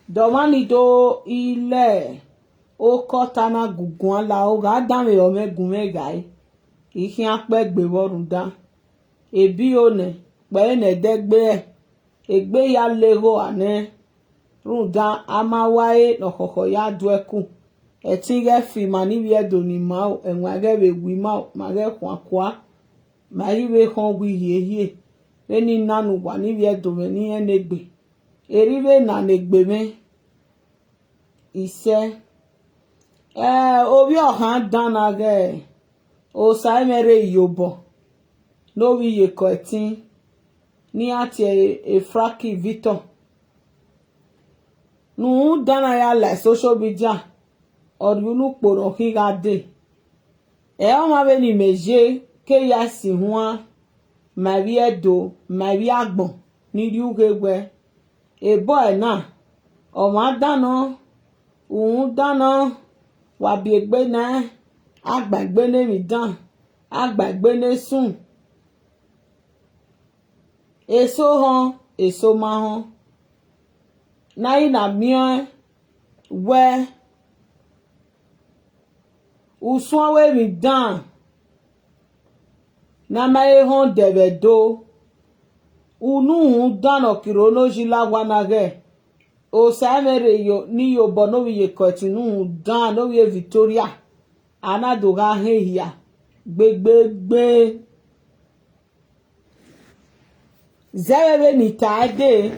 domani do ile o kotana gugun la o ga dan me o me gun me gai ikin ape gbe worun dan ebi one pe ne degbe egbe ya lego ane runda ama wae no koko ya dueku etinge fi mani wie do ni ma enwa ge be wi ma ma ge kwa ma iwe kan wi yeye eni nanu wa ni wie do me ni enegbe eriwe na negbe me ise obi ohan dana ge o sai mere yobo no wi ye ko etin ni ati efraki Victor nu dana ya la social media odunu poro ki ga de o ma be ni meje ke ya si huan ma bi edo ma bi agbon ni ri ugegbe e boy na o ma dana wa bi egbe na agbagbe ne mi dan agbagbe ne sun eso ma hon na ina mi we usun we mi dan na ma e hon debe do unu dan okiro no jila wanage o sa mere yo ni yo bono wi ye kotinu dan no wi Victoria anado ga hehia gbegbe zerebe ni taide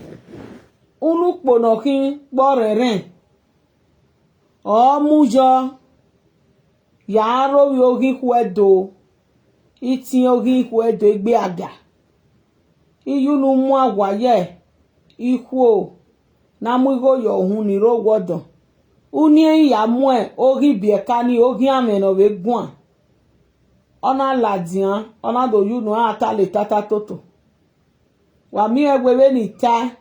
unu ponokin gboreren o mujo ya ro wi ogi kwedo itin ogi kwedo egbe aga iyunu mu agwaye iku na mu go yo hun ni ro wodo uni ya mu ogi bieka ni ogi ameno we gun ona ladian ona do yunu ata le tata toto wa mi egbe ni ta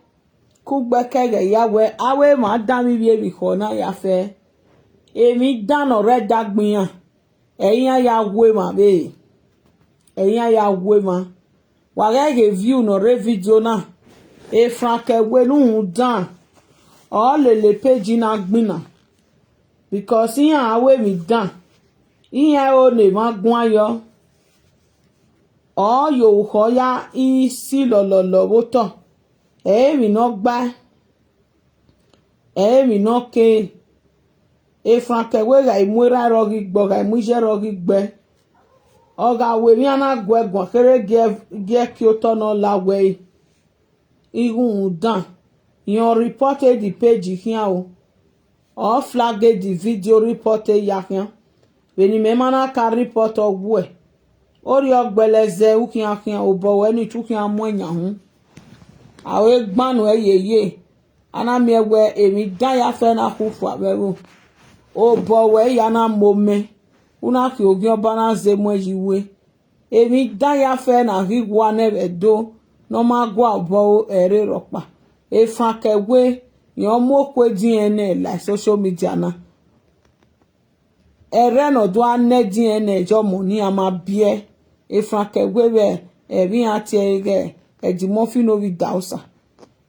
ku gbekege yawe awe ma dan mi bi ko na ya fe èmi dan ore dagbiyan eyin ya we ma be eyin ya we ma wa ge view no re video na e franke we nu dan o le page na gbina because yan awe mi dan yan o le ma gun ayo o yo ho ya isi lololo woto mi no gba mi no ke e franke we ga imura rogi gbo ga imuje rogi gbe oga we mi ana gwegbon kere ge ki o to no la we ihun dan yon reported the page here o flagged the video reported yakian beni me mana ka report ogwe ori ogbeleze ukian kian obowe ni tukian mo eyan hun awe gbanu eyeye ana mi ewe emi dan ya fe na ku fu aberu obowe ya na mome una ki ogi oba na ze mo yiwe emi dan ya fe na rigwa ne do no ma gwa obo ere ropa e frankewe yon mo kwe DNA la social media na ere no do ane DNA jo mo ni ama bie e frankewe be bi ati ege eji mo fi no wi dausa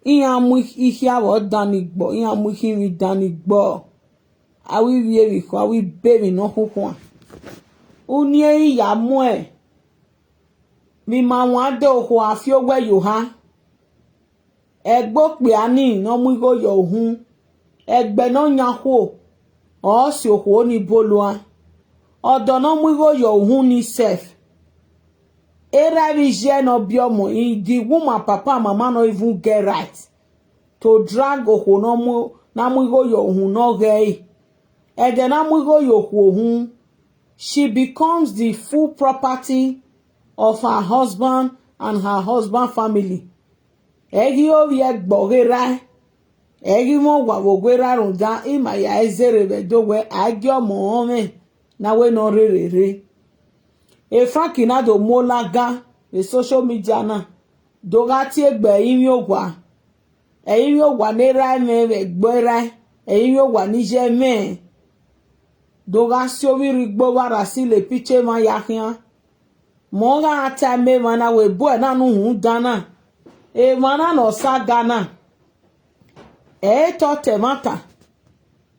iya mu ihe awo dani gbo iya mu himi dani gbo awi wi ko awi baby no hukun uni iya mu mi ma won de oko afi ogwe yo ha egbo pe ani no mu go yo hun egbe no nyaho o si oko ni bolua odo no mu go yo hun ni self era vision of biomo the woman papa and mama no even get right to drag oko no mu na mu go yo hun no ge e de na mu go yo hun she becomes the full property of her husband and her husband family egi o ye gbogera egi mo wa gbogera runda ima ya ezere be dowe agyo mo me na we no rere e franki na do molaga e social media na doga ti egbe yin ogwa ne ra me gbera eyin ogwa ni je me doga si owi rigbo wara si le piche ma yakian mo ga ata me mana we bo na nu hu dana e mana no sa gana eto temata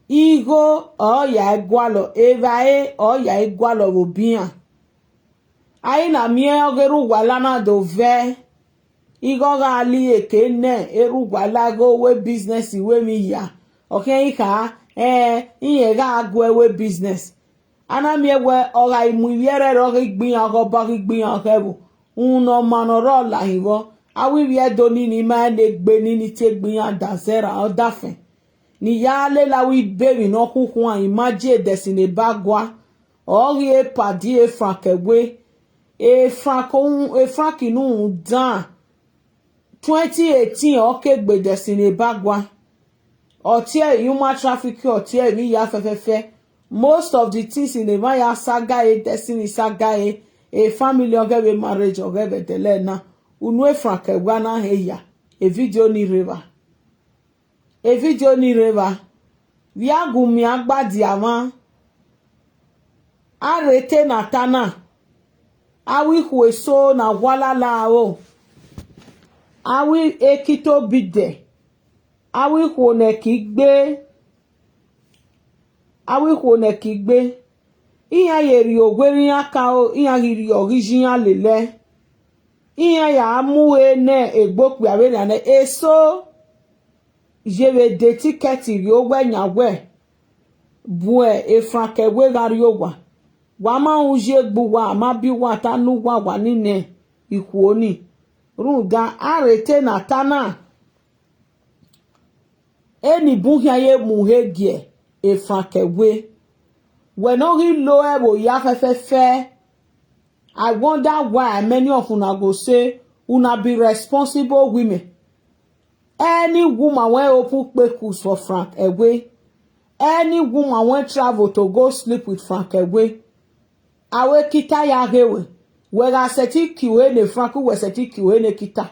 igo oya egwalo evae oya egwalo robia ai na mie ogeru wala na dove igo ga ali ekene eru wala go we business we mi ya okay ka iye ga agwe we business ana mie we oga imu yere ro gbin ogo ba gbin ogebu uno manoro la hiwo awi wie doni ni ma le gbe ni te gbin adazera odafen ni ya le la wi baby no kuku an imagine desine bagwa ori e padi e frankewe e frankinu dan 2018 okay gbe desine bagwa otie human trafficking otie mi ya fefefe most of the things in the ya saga e destiny saga e family ogebe marriage ogebe tele na unu e frankewe na heya e video ni river viagumi agbadi ama arete na tana awi hueso na wala lao awi ekito bide awi huone kigbe iya yeri ogweri aka o iya hiri original lele iya ya amuwe ne egbopi awere na eso jeve de tiketi ri ogwe nyawe bue e frankewe gari ogwa wa ma uje gbuwa ma biwa tanu wa nine ikuoni ruga arete na tana eni buhia ye muhegie e frankewe when ori lo ebo ya fefefe. I wonder why many of una go say una be responsible women. Any woman when open pekus for Frank away, any woman when travel to go sleep with Frank away, awe kita ya hewe, wega seti kiwe ne Franku we seti kiwe ne kita,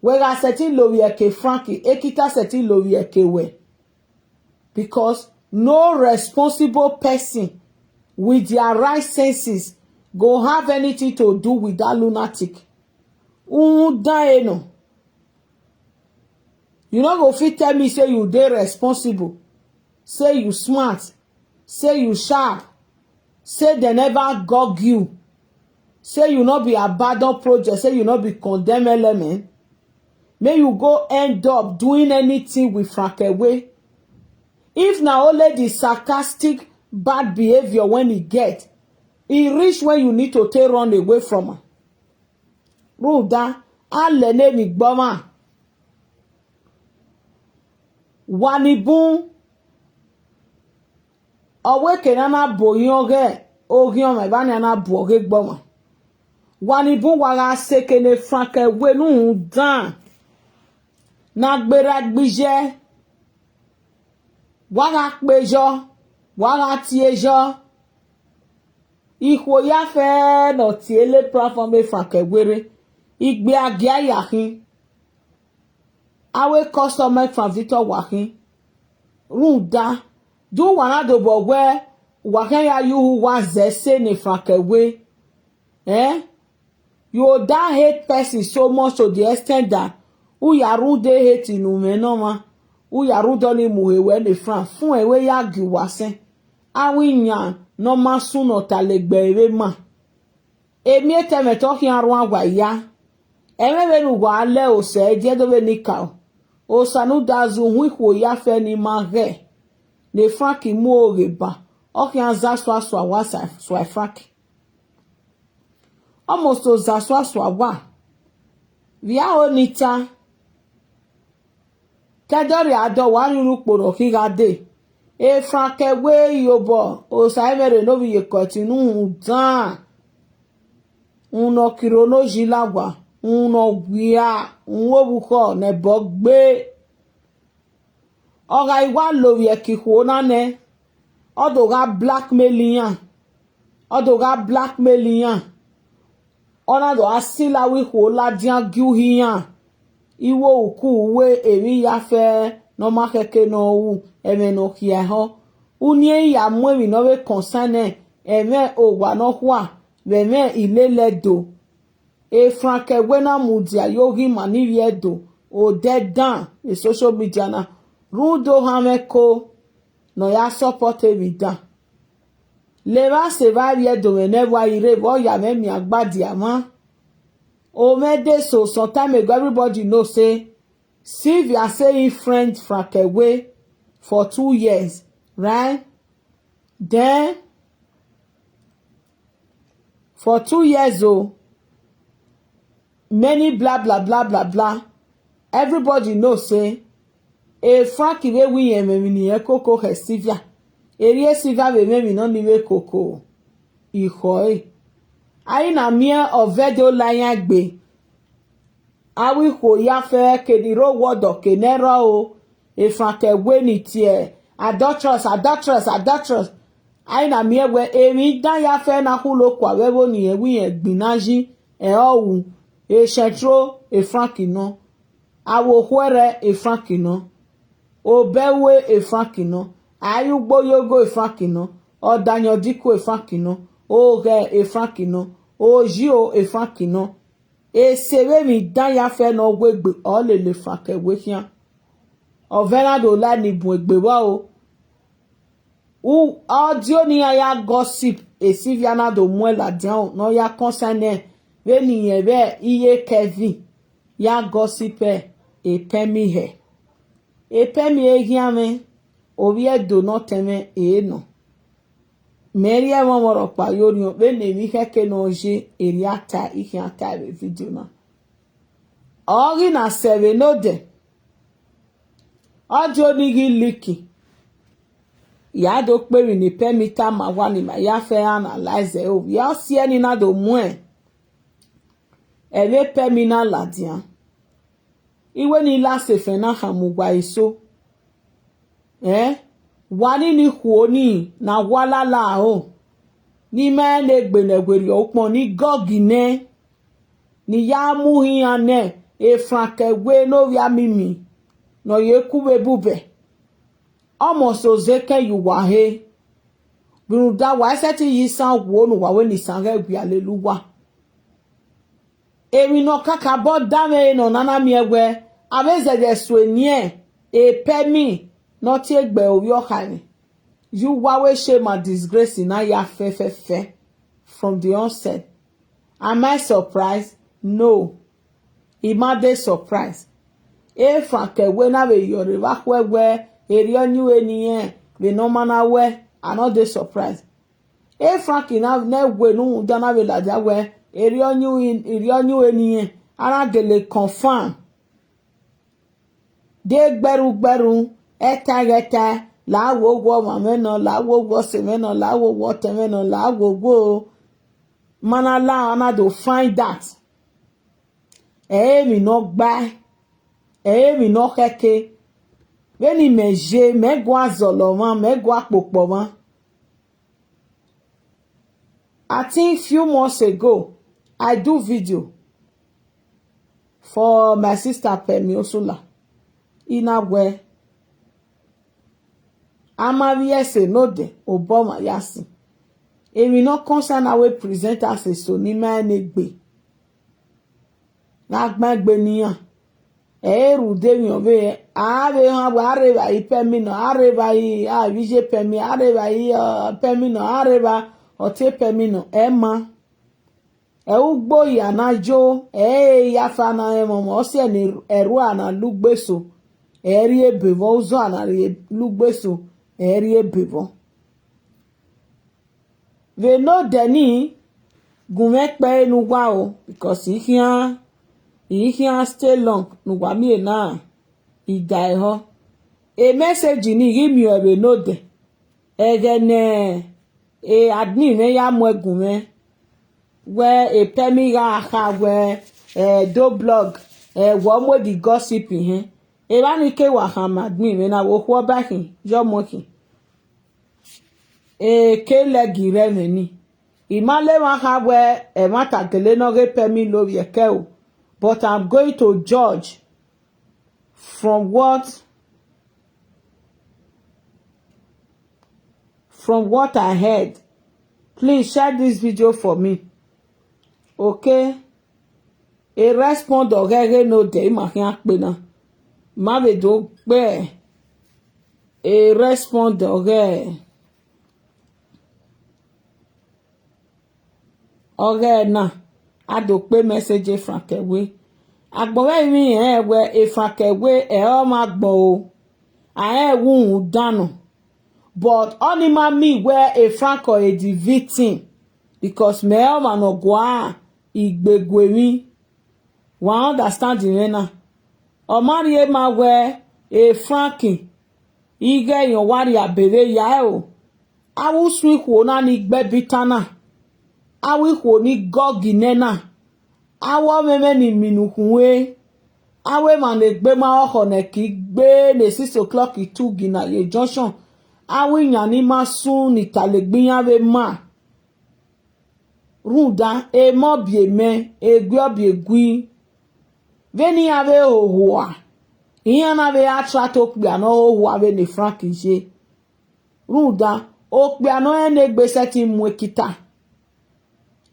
wega seti lowie ke Franki, e kita seti lowie ke we. Because no responsible person with their right senses go have anything to do with that lunatic. No. You no go fit tell me say you dey responsible, say you smart, say you sharp, say they never gog you, say you not be abandoned project, say you not be condemned element. May you go end up doing anything with Frankewe. If na only the sarcastic bad behavior when he get, he reach when you need to take run away from her. Ruda, alene mi gboma. Wanibun owe kenana boyoge ogion me bani ana boge gboma. Wanibun waga sekene Frankewe nu dan. Na gbera gbije. Waga pejo, waga tiejo. Ikwo ya fe no tiele platform e Frankewere. Igbe agia yahin. Awe customer from Victor Wahin. Ruda. Do wana do bogwe. Wahin ya yu waze se ne Frankewe. You da hate person so much to the extent that u ya rude hate inu menoma. U ya rudo ni muhewe ne Frank. Fun ewe ya giwase. Awi nyan. No masu no talegbe ewe ma. Emi eteme toki arun agwa ya. Emewe nuwa ale ose ediedowe nikao. Osanu dazu huikwo ya fe ni maghe. Ne Franki mu oreba. Oki anza swa wasa swa Franki. Almost oza swa wa. Via onita. Kedori ado wanyuru kporo kigade. E Frankewe yobo. Osa emere novi ye continue dan. Uno kirono jilagwa. Uno gwia. Unwobuko ne bogbe. Oga iwa lovi e kikuona ne. Odoga blackmailing. Ona do asila wiko la dian gyuhiyan. Iwo uku uwe eri ya fe no makeke no u eme no kia ho. Unye ya mwevi no we concerne eme ogwa no hua veme ilele do. E Frankewe na mudia yogi manivye do. O dead down the social media na. rudo hameko no ya support me down le va se va vie do me never ire bo ya me mi agbadi ama o me de so sometime ago everybody know say Sylvia saying friend frank away for 2 years, right? Then for 2 years many blah blah blah blah blah everybody know say e frank we wi em mi ni koko he Sylvia eri Sylvia we me no ni we koko ihoi ai na mie ovedo layan gbe awi ko ya fe kediro wodo kenero o e frank we ni tie adulterous ai na mie we emi dan ya fe na hulo kwa we bo ni ewi egbinaji e owu e shetro e frank no awo hwere e frank no obewe e frank no ayugbo yogo e frank no odanyo diko e frank no oge e frank no ojio e frank no e sewe mi dan ya fe no gwegbe o le frank we kian ovena do la ni bu egbe wa o u audio ni ya gossip e Sylvia na do muela down no ya concerne we ni yen be iye Kevin ya gossip e Pemi he e Pemi e giame obi e do no teme e no Mary e mo pa yori o be ne mi keke no je eriata ihiata be video na ori na seve no de audio ni gi liki ya do peri ni Pemi ta ma wa ni ma ya fe analyze o ya si eni na do mu e le Pemi na ladian iwe ni la se fe na hamugwa iso wani ni huoni na wala la o ni me le gbenegweri opon ni gogine ni ya mu hiane e franke we no via mimi no ye kube bube almost ozeke yuwa he biruda wa seti yisan wo no wa we ni sanre gbi aleluwa emi no kaka bo dame no nana mi egwe abeze de suenie e Pemi not egbe owi okani you wawe shame and disgrace na ya fe from the onset. Am I surprised? No. Imade surprised. E franke we na we yori wa wewe eri onyu eniyen we no mana we another surprise. E franke na we no dana we la ja we eri onyu eniyen ara dele confirm de gberu eta la wo wo mameno la wo semeno la wo temeno la wo mana la ana do find that mi no gba mi no keke veni meje megwa zoloma megwa popoma. I think few months ago I do video for my sister Pemi Osula inagwe amaviese no de oboma yasi emi no concern awe present as a so ni ma negbe na gbagbe niyan eru de mi obe ave han wa areba I Pemi no areba I avije Pemi areba I Pemi no areba ote Pemi no ema ugbo ya na jo ya fa na emo o se ni eru ana lugbeso eri ebevo uzo ana lugbeso eri ebevo we no deni gumepe nugwa o because stay long nugwa mi na idai ho a message ni give me we no de egene admin me ya mo egunme where a Pemi ga ha where do blog wo mo di gossip hin e ba ni ke wa ha admin me na wo ho ba hin jo mo ki ke legi re me ni imale wa ha where mata gele no ge Pemi lo ye ke o but I'm going to judge from what I heard. Please share this video for me. Okay? A respond ogege no de ma hin pe na. Ma be do pe a respond na ado pe message frankewe agbowe mi we e frankewe o ma gbo o a wu danu but onima me where a franco a the victim because me o ma no gwa igbegwe mi wa understand the na o mari e ma we e frankie ige yon wari abere ya o awu sweet wo na ni gbe bitana awi ko ni gogi nena awo meme ni minukunwe awe ma le gbe ma oko ne ki gbe ne 6 o'clock itu gina ye junction awi yan ni ma sun ni talegbe yan we ma ruda e mo bie me e gbe obi egui veni ave ohuwa iyan na ve attract okpe ano ohuwa ve ni frank je ruda okpe ano ene gbe seti mu ekita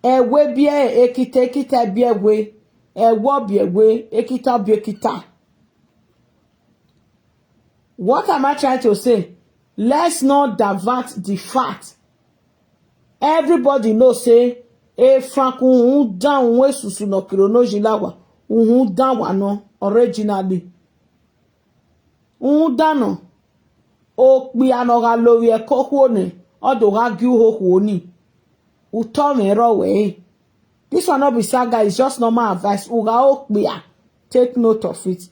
ewe bie ekita bie we ewo bie we ekita bie ekita. What am I trying to say? Let's not divert the fact. Everybody knows say e frank un down we susu no kirono jilawa un down wa no originally un down o pe anoga lori e kokwo ni odo ga gi ho ni this one not be saga, it's just normal advice. Uga okbia, take note of it.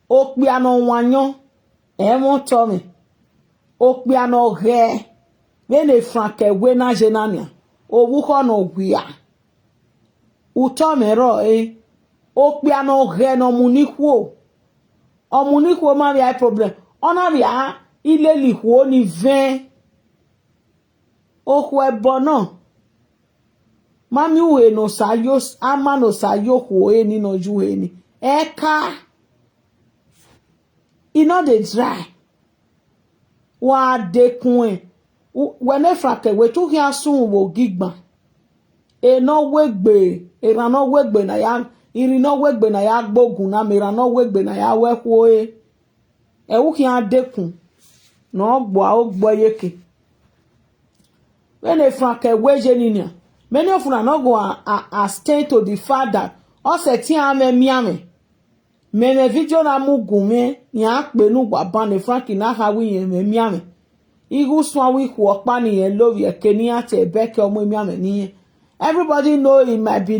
Okbia no wanyo, won't tell me. Okbia no he, when they franke wena jenania, o wuko no gwia. Utome ro okbia no he no munikwo. O munikwo ma vi problem. Ona via ile likwo ni 20. Okwe bono. Mami uwe no sayos ama no sayo hoe ni no juhe ni eka ino de dry wa dekun wene frake we tu hia sun wo gigba e no wegbe e ran no wegbe na ya iri no wegbe na ya gbogun na mi ran no wegbe na ya weku e wu hia dekun no gbo a ogbo yeke wene frake we je ni many of una no go stay to the fact that ose ti ame miame me video na mugume ni akpe nu gba ban frankie na ha wi yen me miame igu so wi ku opa ni yen love ye keni ate beke omo miame ni everybody know it might be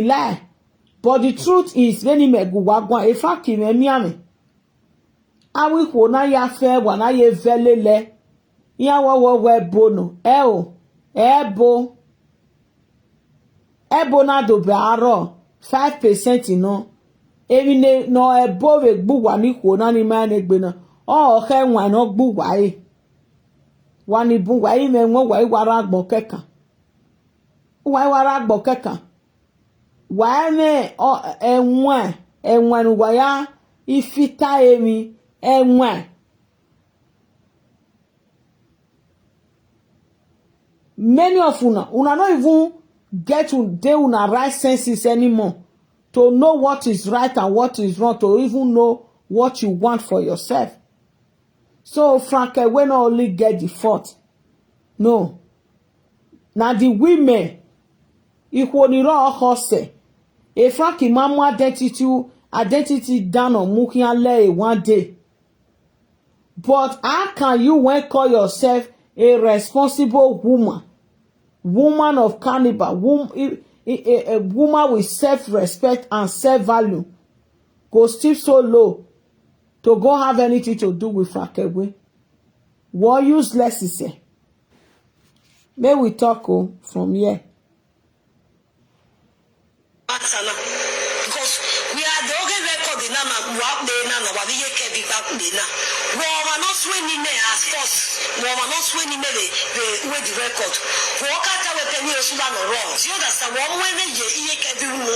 lie but the truth is when me gu wagwan e frankie me miame awi ku na ya fe wa na ye velele ya wo bono ebo na do be aro 5% ino emi ne no ebo we gbuwa ni ko na ni ma ne gbe na o he wan no gbuwa e wani buwa e me won wa iwara agbo keka wa me o enwan wa ya ifita emi enwan. Many of una not even get to dey una right senses anymore to know what is right and what is wrong, to even know what you want for yourself. So Frank, we not only get the fault. No. Now the women, equal ni ro hose. E Frank mamu identity down on mukiale one day. But how can you when call yourself a responsible woman of caliber, a woman with self-respect and self-value, go still so low to go have anything to do with Frakewe? What useless is it? May we talk from here. Because we are the only record in Nana, not swinging as force. Not swinging the record. Walk out with Pemi Osula no wrong. You understand? One way you can do on a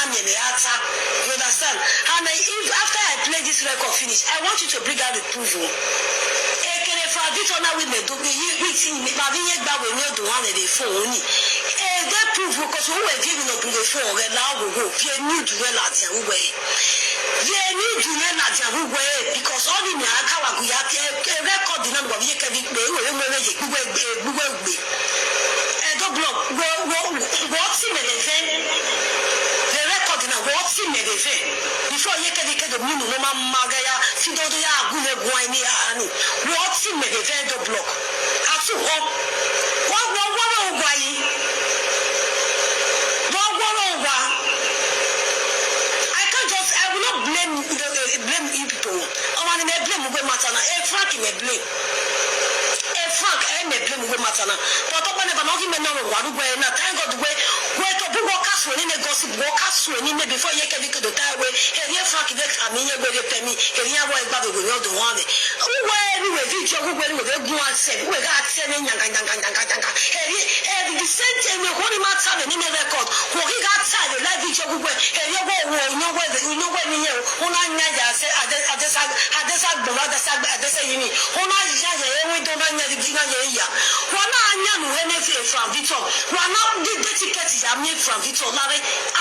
answer. You understand? And if after I play this record finish, I want you to bring out the proof. Women do we see me, but we yet that we know the one they phone. That proof because we were giving up the phone, and now we go. You need to realize way. You need to realize way because all magaya fido do ya gune gwani ani what me the vendor block atu ho what ogwayi I can't just I will not blame you people. I want to blame we matana Frank me blame Frank me blame we matana but up never not even know what we na thank God we to be workers when in gossip workers when in before you can do that way here Frank that I mean we dey Pemi here boy baba we no do one we video we go and say we got say nyanga here the same time we hold matter in the record we got time live video we here we know where me here una nyanja say adesa brother adesa yini una nyanja we don't nya the gina ya wana anya no we from Victor wana the ticket ya me from Victor lare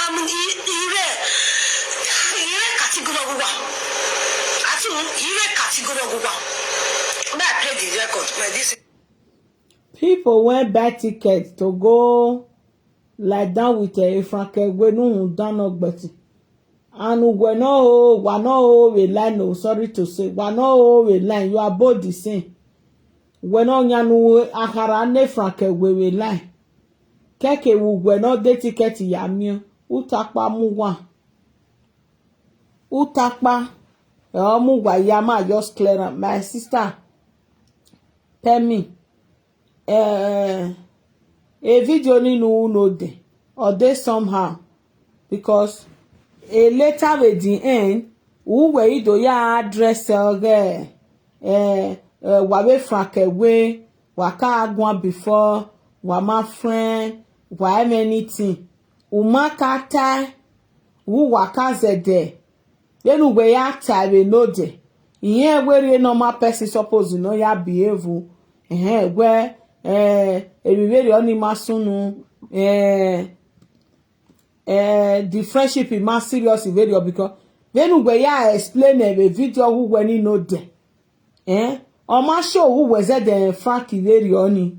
am ire category ogwa atu ire category ogwa na play the record my this people went buy tickets to go lie down with a Frank we no down ogbeti and we no we lie no sorry to say we no we lie you are both the same we no nyanu akara ne Frank we lie keke we no de ticket ya mi utakpa mu wa utakpa mu wa ya ma just clear my sister Pemi a video ninu no de or they somehow because a later with the end who we do ya address wawe Frank we waka agwan before wa my friend wa anything umakata who waka zede then we ya time no de here where normal person suppose no ya behave where everybody only masunu the friendship is more serious video because then we ya explain a video who when he know there on my show who was at the Frank very only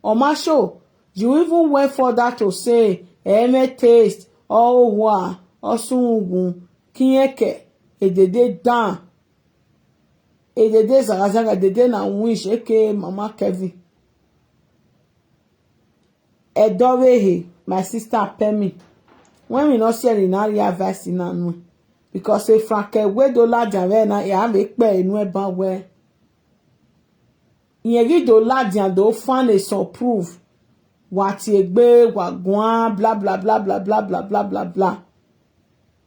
on my show you even went further to say me taste oh wa osungun kinyeke edede dan edede zagazaga dede na wish eke mama Kevin edowehe my sister Pemi when we not share in area verse in anu because if Frank we do la janwe na ya make pe inu e ba we yen ri do la jan do fan e so prove wa ti egbe wa gwan blah blah blah blah blah blah blah blah blah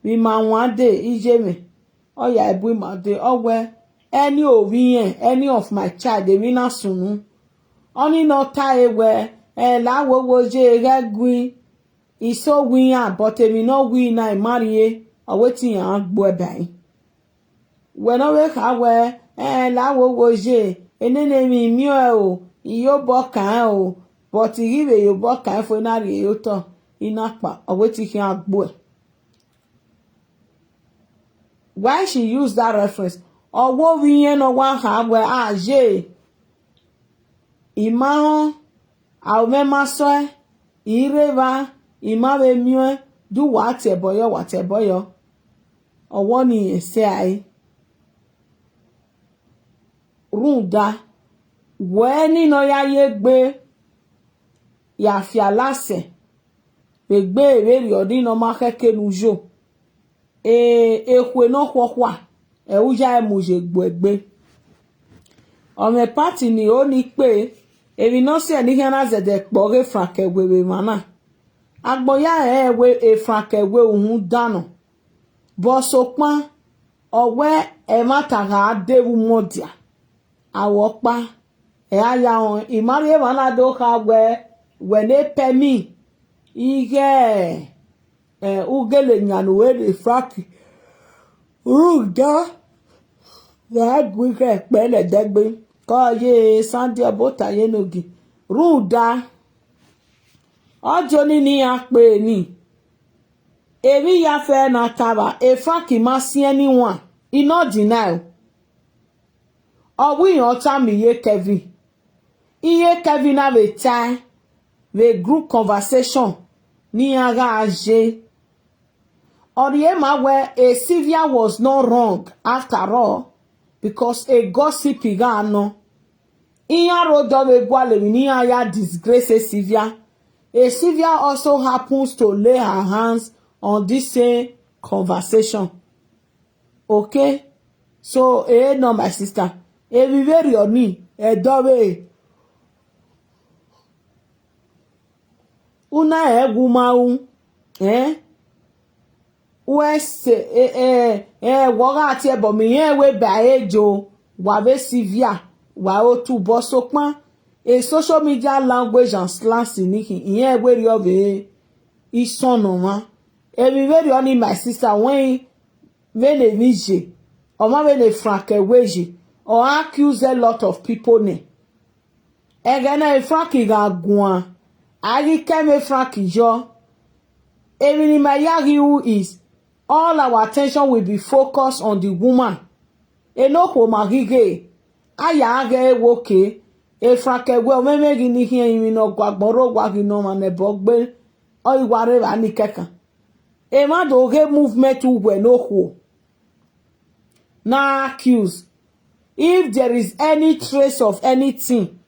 we ma wan day ije me oya ebu ma day owe any owi any of my child dey na sunu oni no ta ewe lawo wo je regui iso wiyan but emi no wi na marry o wetin yan gbo ebai we no we ka we lawo wo je enene mi o iyo bo kan o but iriwe yo bo kan fo na re yo to ina pa o wetin yan gbo why she use that reference owo wiyan no wa ha we aje imahon au mema so ireva imawe miwe du wateboyo owo ni ese ai runda weni no ya yegbe ya fi alase begbe eri odi no ma keke nujo ekwe no kwokwa uja emuje gbegbe o me party ni o ni pe ebi no se ni kana zede pore Frank wewe mana agboya we Frank we ohun dano bo so pan owe mata ga dewu modia awo pa aya on imari mana do ka we ne Pemi ige ugele nyanu we Frank ruga ya gwike pele degbe ko ye Sunday bota ye nogi ruda ojo ni ape ni eri ya fe na taba e Frank ma si anyone e no deny o wi yan ta mi ye Kevin iye Kevin na we time we group conversation ni ara age Oriema where a Sylvia was not wrong after all because a gossip igano. Iya rodo gwale ni ya disgrace Sylvia. A Sylvia also happens to lay her hands on this same conversation. Okay? So, no, my sister. We very on me. Dove. Una gumau. West waga ati ebo mi yen we ba ejo wa be Sylvia wa o tu bo sopon a social media language and slang ni yen we ri obe isono ma we very only my sister when a vije or ma when a frank weje or accuse a lot of people ne egana e frank ga gun ari keme frank jo even my yagi who is all our attention will be focused on the woman. Enoko magige aya ge woke e franke we omemegi ni hie imi no gbagboro gwagi no mane bogbe o iware ba ni keka e ma do ge movement we no ho na accuse if there is any trace of anything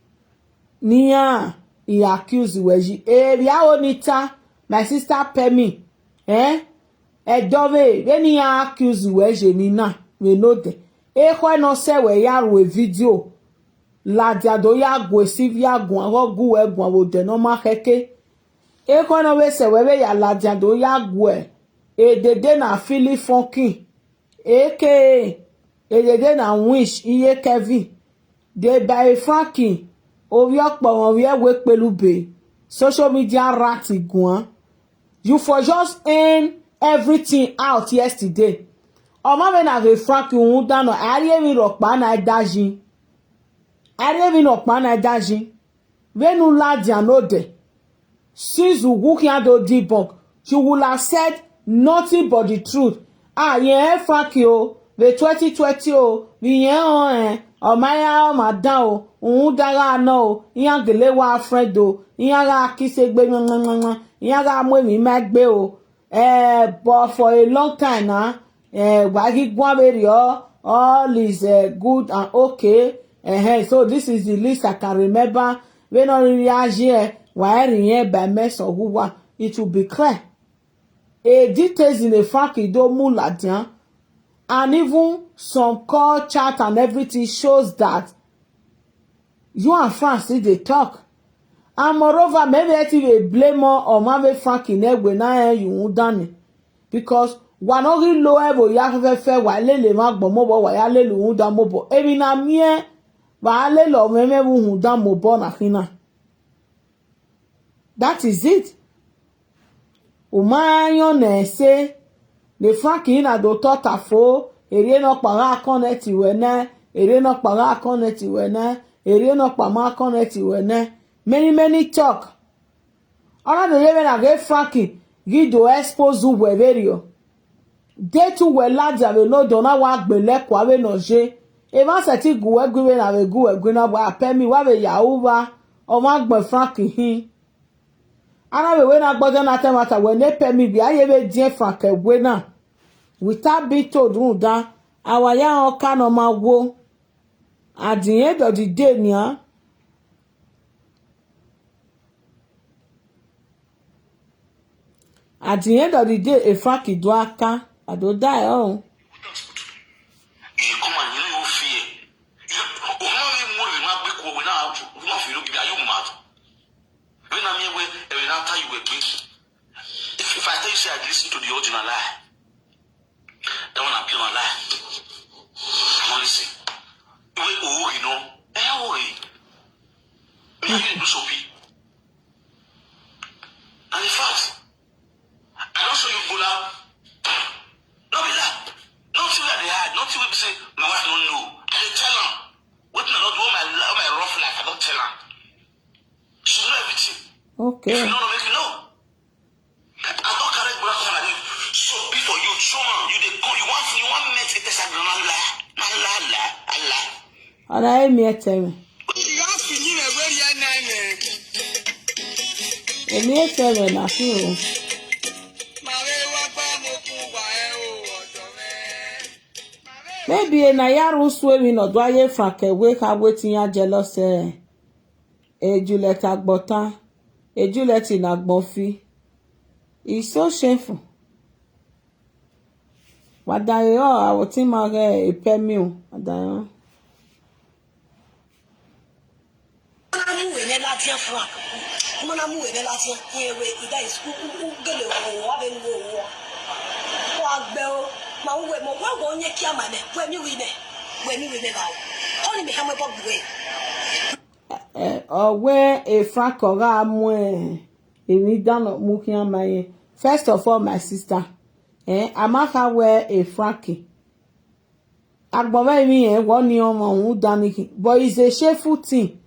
near he accuse weji e bia onita my sister Pemi Edove when he accuse weje mi na we know de e no se we ya ro video la dia do ya go Sylvia gun gu egun wo de no ma keke e no we se we ya la dia do ya go e dede na feel funky eke dede na wish iye Kevin de by funky obi opo won we pelu be social media rat gun you for just end everything out yesterday. Oma when I be frank you down ari mi ro pa na daji. Ari mi no pa na daji. When you lad ya no de. Since you go here do debunk, you will have said nothing but the truth. Ah yeah frank you the 2020 o we yen o ma ya o ma dan o un dara no yan gele wa friend o yan ga kisegbe yan ga mo mi ma gbe o but for a long time now wagi gwaberio all is good and okay so this is the least I can remember when on reagir why rien by mess or who it will be clear details in the fact it don't move ladian and even some call chat and everything shows that you and Francis they talk. And moreover, maybe I will blame more or maybe Frank in egg when I you done it. Because one only low ever you have fair while lele mark bomobo while lele who done mobo. Every na me while lele meme who done mobo na hina. That is it. Umayon say the Frank in a do tota fo, ere no para connect wene, ere no para connect wene, ere no para connect wene. Many talk. Ona the even age Frankie gido expose we verio. They too we lads ave no dona wa gbele kwa we no je. E ma se ti gu egwe na we gu egwe na wa Pemi wa we ya uwa o ma gbe Frankie hin. Ana we na gbodo na temata we ne Pemi bi aye we die Frankie egwe na. Without being told that our ya o ka no ma wo. At the end of the day nia at the end of the day, a Frankie do aka, I don't die. Oh, if I tell you say I listen to the original lie, then when I play my lie, I'm only saying, you know, me I do so be. And in fact, I don't show you go now. No be that. Nothing that they had. Nothing we say my wife don't know. I dey tell her. What I don't do all my rough life. I don't tell her. She know everything. okay. If you don't know, make you know. I don't carry black on like so be for you. Show man, you dey go. You want met it as a Allah. And I me tell me. You have to need a very name. Me tell me na feel. maybe na yaru swimming or do aye franke we ka wetin ya jealous Juliet agbotan Juliet in agbofi. It's so shameful. Wadayo awoti mage Pemi o wadayo. Mona mu ebe lati ewe ida is gele wo wa be nu wo wo agbe o ma wo mo wa go nye ki amane we mi wi ne ba o ni me ha mo bo gbe Owe e franco ga mu emi dano mu ki amaye. First of all, my sister, amaka wear a frankie. Agbowe mi won ni omo hu dani, but it's a shameful thing.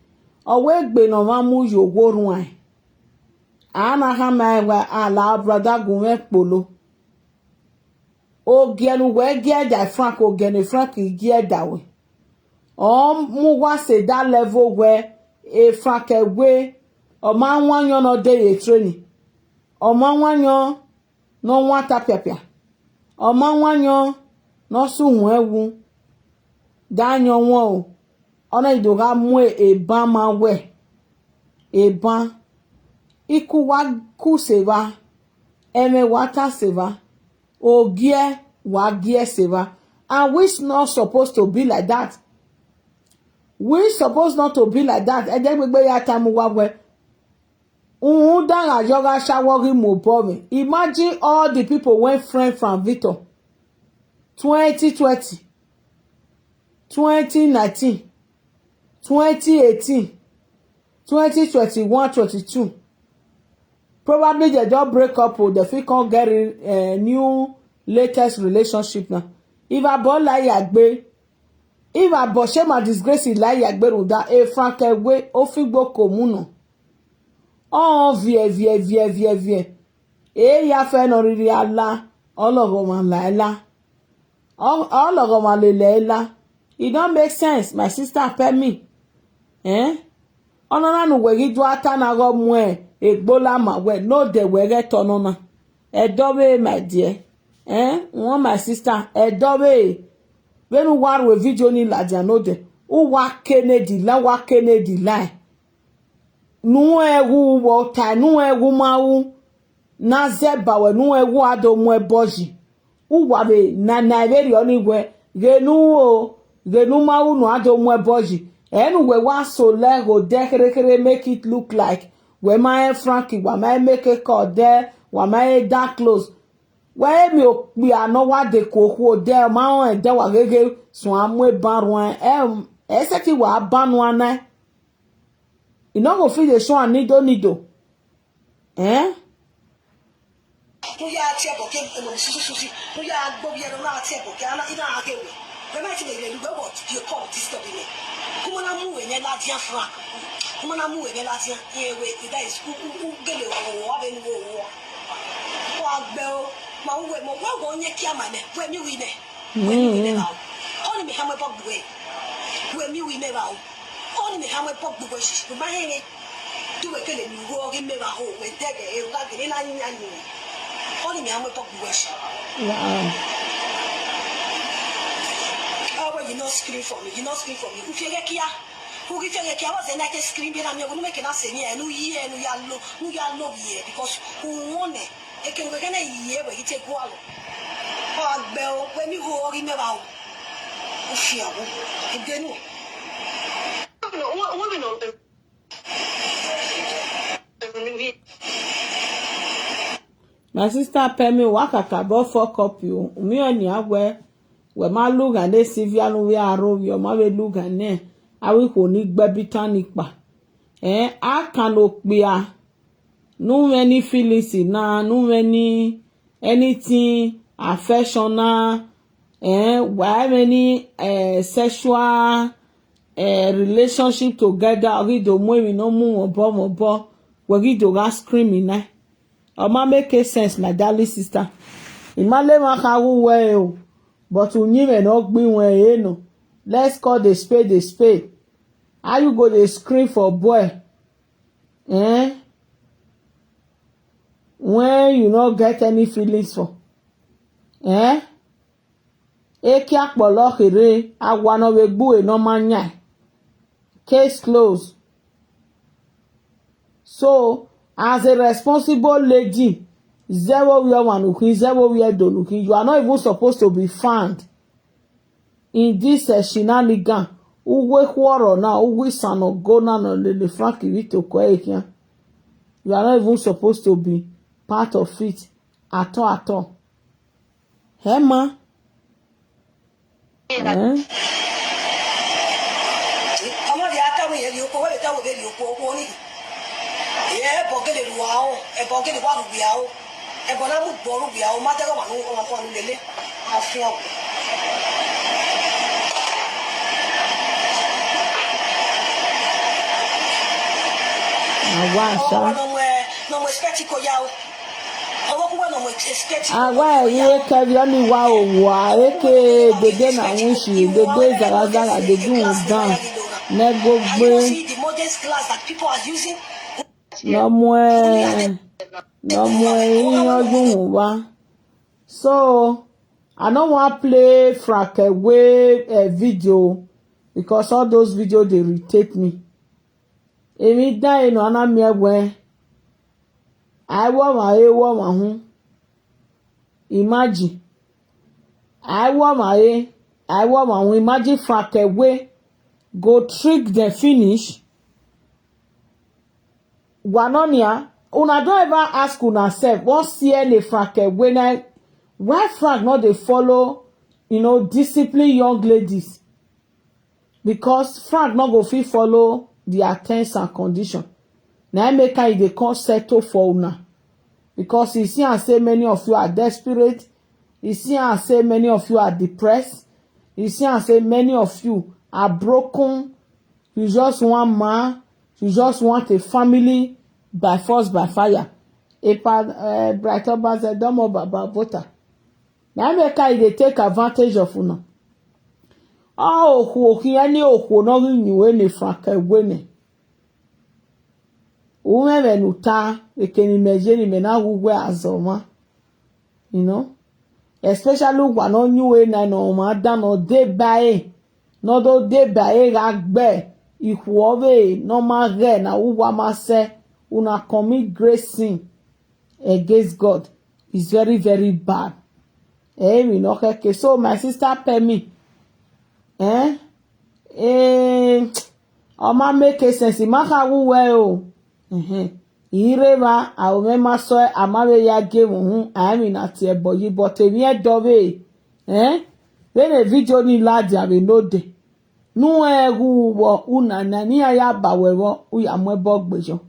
Owe gbe no ma mu yogo ruan. Ana ha ma wa ala brother gunwe polo. O genu we get that frank o genu frank get that way. Mu wa say that level where a frank we o ma wan yo no dey a training. O ma wan yo no wata pepia. O ma wan yo no su hu ewu. Danyo won o. Ona idoga mu e ban ma we. E ban iku wa ku seva. Eme wata seva. Ogie wa gie seva. And we not supposed to be like that. We supposed not to be like that. And then we be ya time wa we. Danga yoga shawori mo boring. Imagine all the people went friend from Victor. 2020, 2019, 2018, 2021, 22. Probably they don't break up or they can't get a new latest relationship now. If I bought like yagbe, if I bought shame and disgrace like yagbe ruda, a frank way, ofigbo komuno. Oh, vie. Ya fe no riri ala, ologo laila. Ologo leila. It don't make sense, my sister Pemi. Onona nu wegi do ata na go mu egbola ma we no de wege tonona. Edobe my dear. One my sister edobe. When war we video ni ladia no de. U wa Kennedy la. Nu ewu wota nu ewu mawu na zeba we nu ewu adomu eboji u wa be na eri oni we genu mawu nu adomu eboji enu we wa so le go dekerekere make it look like we ma frankie wa ma make it call there wa ma dark close we mi o pe ano wa de koku de ma won de wa gege sun amu e barun ese ti wa banu ana. You no go feel the show and nido. Mu ya tie boke no susu. Mu ya gbo bi no na tie boke ana ina akewe. We ma ti le lu go you call this stop me. Kuma na mu we ne la dia fra. Kuma na mu we ne la dia ewe ida is gele wo wa be ni wo. Wa gbe o ma we mo wa go nye ki ama ne. We mi wi ne. We mi wi ne ba. Oni mi ha mo pop we. We mi wi ne ba o. Oni me ha mo pop bu shi bu ma he do we kele mi wo gi me ba ho we tege e ga gi na nya ni oni me ha mo pop bu shi you not scream for me if you get kia who give you kia was na ke scream bi na me wo me ke na se ni enu ya lo ye because who won e ke we ke na ye we ite ku alo o agbe o we mi ho gi me ba o fi awo e de nu. My sister Pemi wakaka bo fuck up you. Mi oni awe we ma luga ne Sylvia no we aro yo ma we luga ne. Awi ko ni gbe bitani pa. A kan okpia. No many feelings na, no many anything affectional why many sexual relationship together we do mo we no mu obo we do ga screaming na o ma make sense my darling sister imale ma ka wu we o but unyi me no gbin we no let's call the spade how you go dey scream for boy when you no get any feelings for Eki akpolo here agwano wegbu e no manya. Case closed. So, as a responsible lady, zero where wanuki, zero where donuki, you are not even supposed to be found in this shenanigan. Uwe kworo na uwe sano go na no le franki vito kwa. You are not even supposed to be part of it at all. Hema. Eh? Agwa ye kaviani wa owa eke dede na wishi dede zarazaga dede undan nego gbe no mwe yojun wa. So I don't want to play Frakewe video because all those videos they irritate me. Emi dan no ana mi egwe I want my hu. Imagine. I want my imagine Frakewe go trick the finish. Wanonia, una don't ever ask una self, what see any Frakewe na why Frank not they follow, discipline young ladies? Because Frank not go fit follow their terms and condition. Now make they can't settle for una. Because you see and say many of you are desperate. You see and say many of you are depressed. You see and say many of you are broken. You just want man. You just want a family by force, by fire. Brighter Baza Domo Baba Vota. Now make they take advantage of una. Oh, any no renew any Frakewe. Umewe nuta ekeni mejeni mena ugwe azoma. Especially when on you na no mada no de bae. No do de bae gagbe. Ikuove no mage na uwa mase una commit great sin against God. It's very, very bad. Okay. So my sister Pemi. Oma make sense. Maka uwe o. Ireba awema so amawe ya game hu ami na tie boyi but emi e dove when a video ni ladi ave no de nu ehu wo una na ni aya bawewo uya mwebo gbejo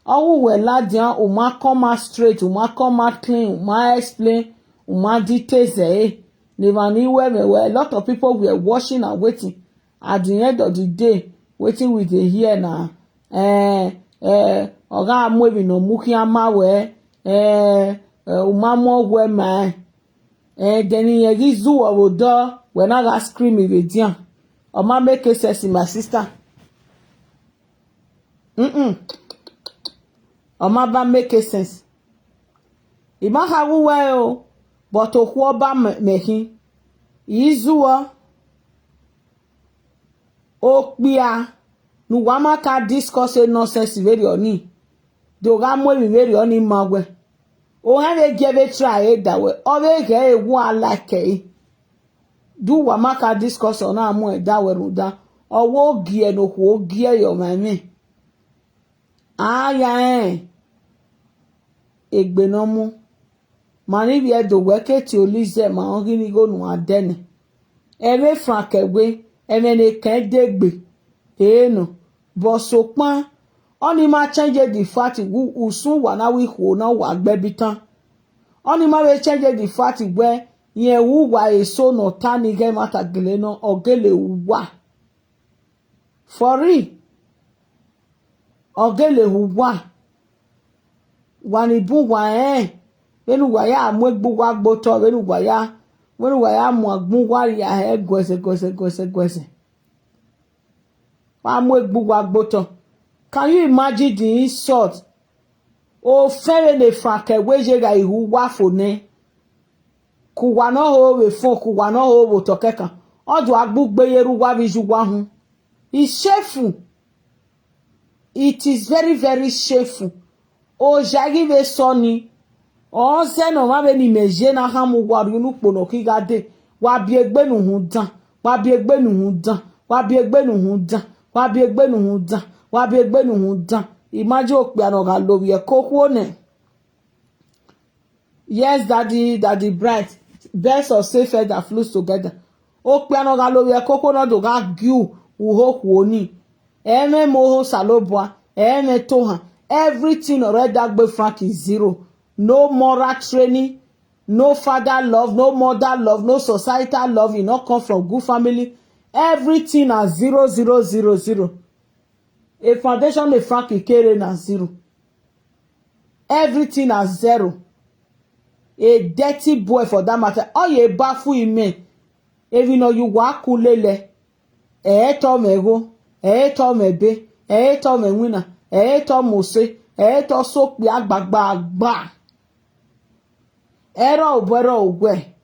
owu we ladi an o ma come straight o ma come clean o ma explain o ma details never ni we a lot of people were watching and waiting at the end of the day waiting with the here na oga amwebi no muki amawe umamo we ma deni yegi zuwa wodo when I got scream iredian o ma make sense my sister o ma ba make sense ima hawu we o but okwo ba mehin izuwa okpia nuwama ka discuss nonsense very oni do ga mo very oni magwe o ha le give try that way o be ge ewu alake do wama ka discuss on amu that way ruda owo gie no ko gie yo mami aya egbenomu mani bi edo weke ti olize ma on gini go nu adene eme Frakewe emene kan degbe but so pan oni ma change the fact usun wa na wi ho na wa gbebitan oni ma we change the fact where yen wu wa eso no tani ge mata gele no ogele wa for real ogele wa wani bu wa benu wa ya amegbu wa gboto benu wa ya mu agbun wa ya gwese can you imagine the insult o fere le Frakewe je ga ihu wa fo ne kuwa no ho we phone kuwa no ho wo tokeka odo agbugbe yeru wa bijugwa hu. It's shameful. It is very, very shameful. O jagi ve soni. O se no ma be ni meje na hamu waru nu pono kigade. Wa bi egbe nu hudan. Wa bi egbe nu hudan. Wa bi egbe nu hudan. Wa bi egbe nu hudan. Wa bi egbe nu hudan. Imagine okpe anoga lobi e kokwo ne. Yes, daddy bright. Best of safe air that flows together. Okpe anoga lobi e kokwo no do ga giu uho kwoni. Eme moho salobwa. Eme toha. Everything already that Frank is zero. No moral training, no father love, no mother love, no societal love. You not come from good family. Everything is 0, 0, 0, 0. A foundation of Frank Ikere na 0. Everything is 0. A dirty boy for that matter. Oh, ye bafu ime. If you know you walk kulele. To mego. To mebe. To mewina. To mose. To soap ya gbagba. Ero ogwe.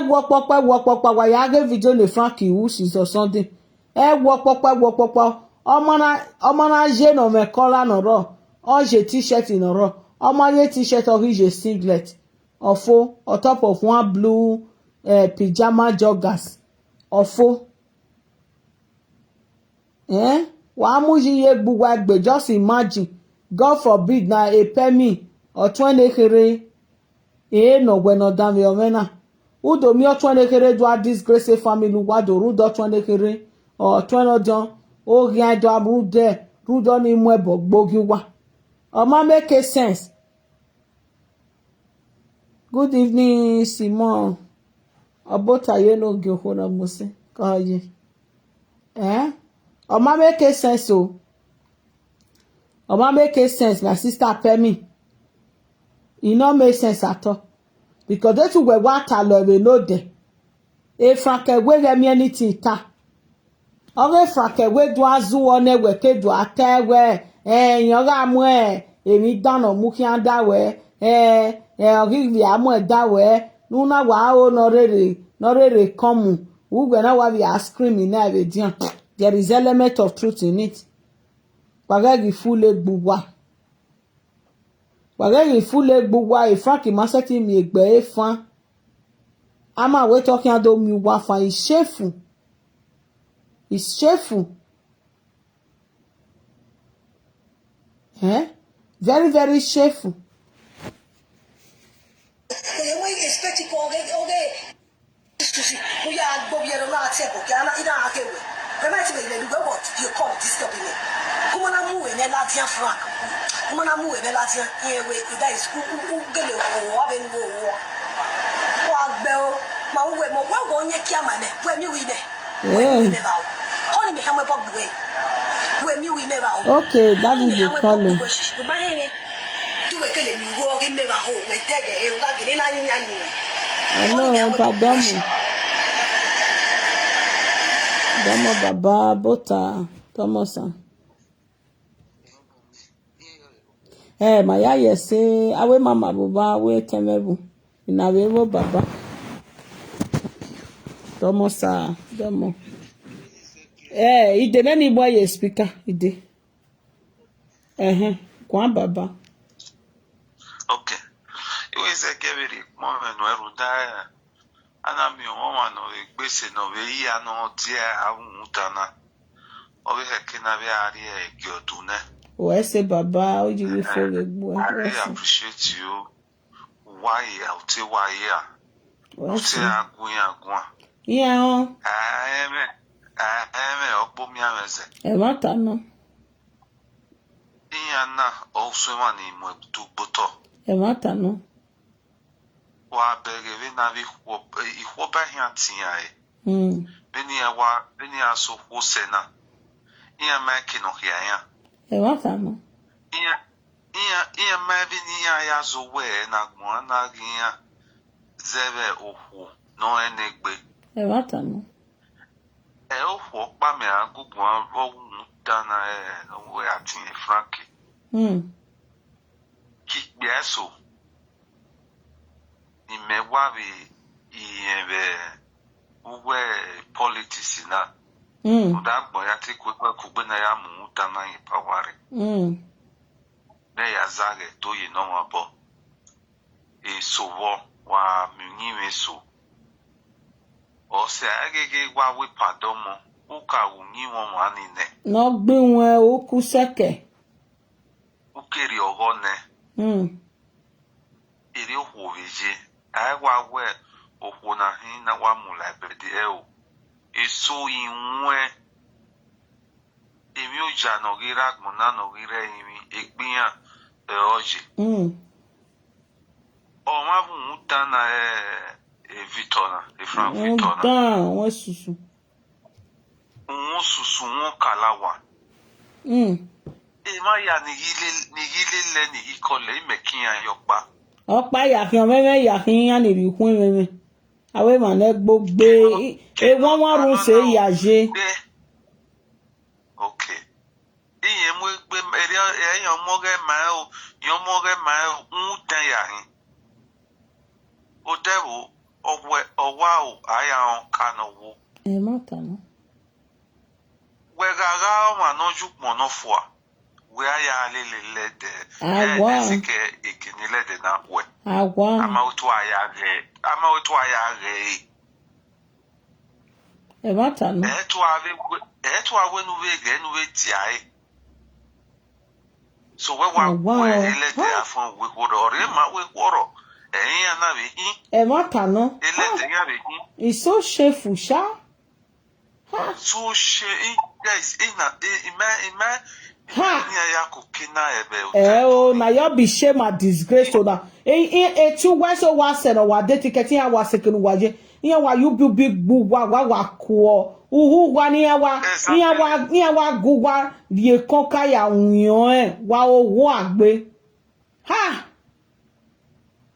Wo popa wa ya ge video le Frank Iwusi or something. Wo popa. Omana je no me collar no ro. O je t-shirt no ro. Omana t-shirt or je singlet. Ofo on top of one blue pyjama joggers. Ofo. Wa muji ye bugwa gbe, just imagine. God forbid na a Pemi or 20 kere. No bueno dame omena. Udo mi o 20 kere do a disgrace family wado rudo 20 kere or 20 don o gian do abude rudo ni mwebo gbogiwa. Oma make sense. Good evening, Simon. Abota ye no gyoko na muse. Kaye. Oma make sense o. Oma make sense, my sister Pemi. It no make sense at all. Because they two were water love we know them. E Frank we get me anything ta. Oge Frank we do azu one we ke do ate we yoga mu emi dano mu ki anda we ogi vi amu da we nuna wa o no rere come we go na wa we are screaming na we dian. There is element of truth in it. Wagagi full egbuwa. Wagagi full egbuwa e Frank maseti mi egbe e fan. Ama we talking ado mi wa fan is shameful. It's shameful. Very, very shameful. Okay, that is the calling. Hello, Padamu. Damo Baba Bota Thomason. Maya yese awe mama baba we temebu. Inawewo Baba. Thomason, Damo. Ide nani boy ye speaker ide. Kwa Baba. Okay. Iwe se kebiri mo enu eru da ana mi o ma no gbese no we ya no dia awutana. O we ke na be ari e gyodune. O se Baba o ji we fo egbu. I appreciate you. Why out why ya. O se agun. Yeah. Ogbo mi ameze. E mata no. Iyana also mani mo tu boto. E mata no. Wa bege na bi ihwo ba hian tia e. Beni aso ho sena. Iya ma kino hia ya. E mata no. Iya ma bi ni ya zo we na gmo na giya. Zebe ohu no enegbe. E mata no. Ohu pa me agugu owu dana we atin Frank. Ki bieso. Ni mewa bi uwe politics na uda gbo ya ti kugbe na ya mu ta na yi pawari ne ya zage to yi no abo esowo wa munyi meso o se agege wa we padomo uka unyi won wa ni ne no gbe won o ku seke ukeri ogo ne iri owoveje agwa we okwo na hin na wa mu library e o eso inwe emi o ja no gira gmo na no gira imi egbian oje o ma bu muta na Victor na Frank Victor na won susu won kalawa ma ya ni gile le ni ikole imekin ayopa opa ya fi meme ya fi yan ni bi kun meme awe ma ne gbogbe e won run se ya je okay iye mo gbe eyan mo ge ma o tan ya hin o dewo owa o aya on kanowo e mata no we gaga o ma no ju mo no fo we aya lele agwa sike ikini lede na we agwa ama otu aya re e mata no etu ave nu we ti ai so we wa lede afon we woro re ma we woro eyin ana be hin e mata no lede ya be hin it's so shameful sha so guys ima na you be shame and disgrace to that. Two wise or was said or what dedicating our second waje. Here why you big boo wa ko. Uhu wa ni wa guwa die konka ya unyon wa owo agbe. Ha!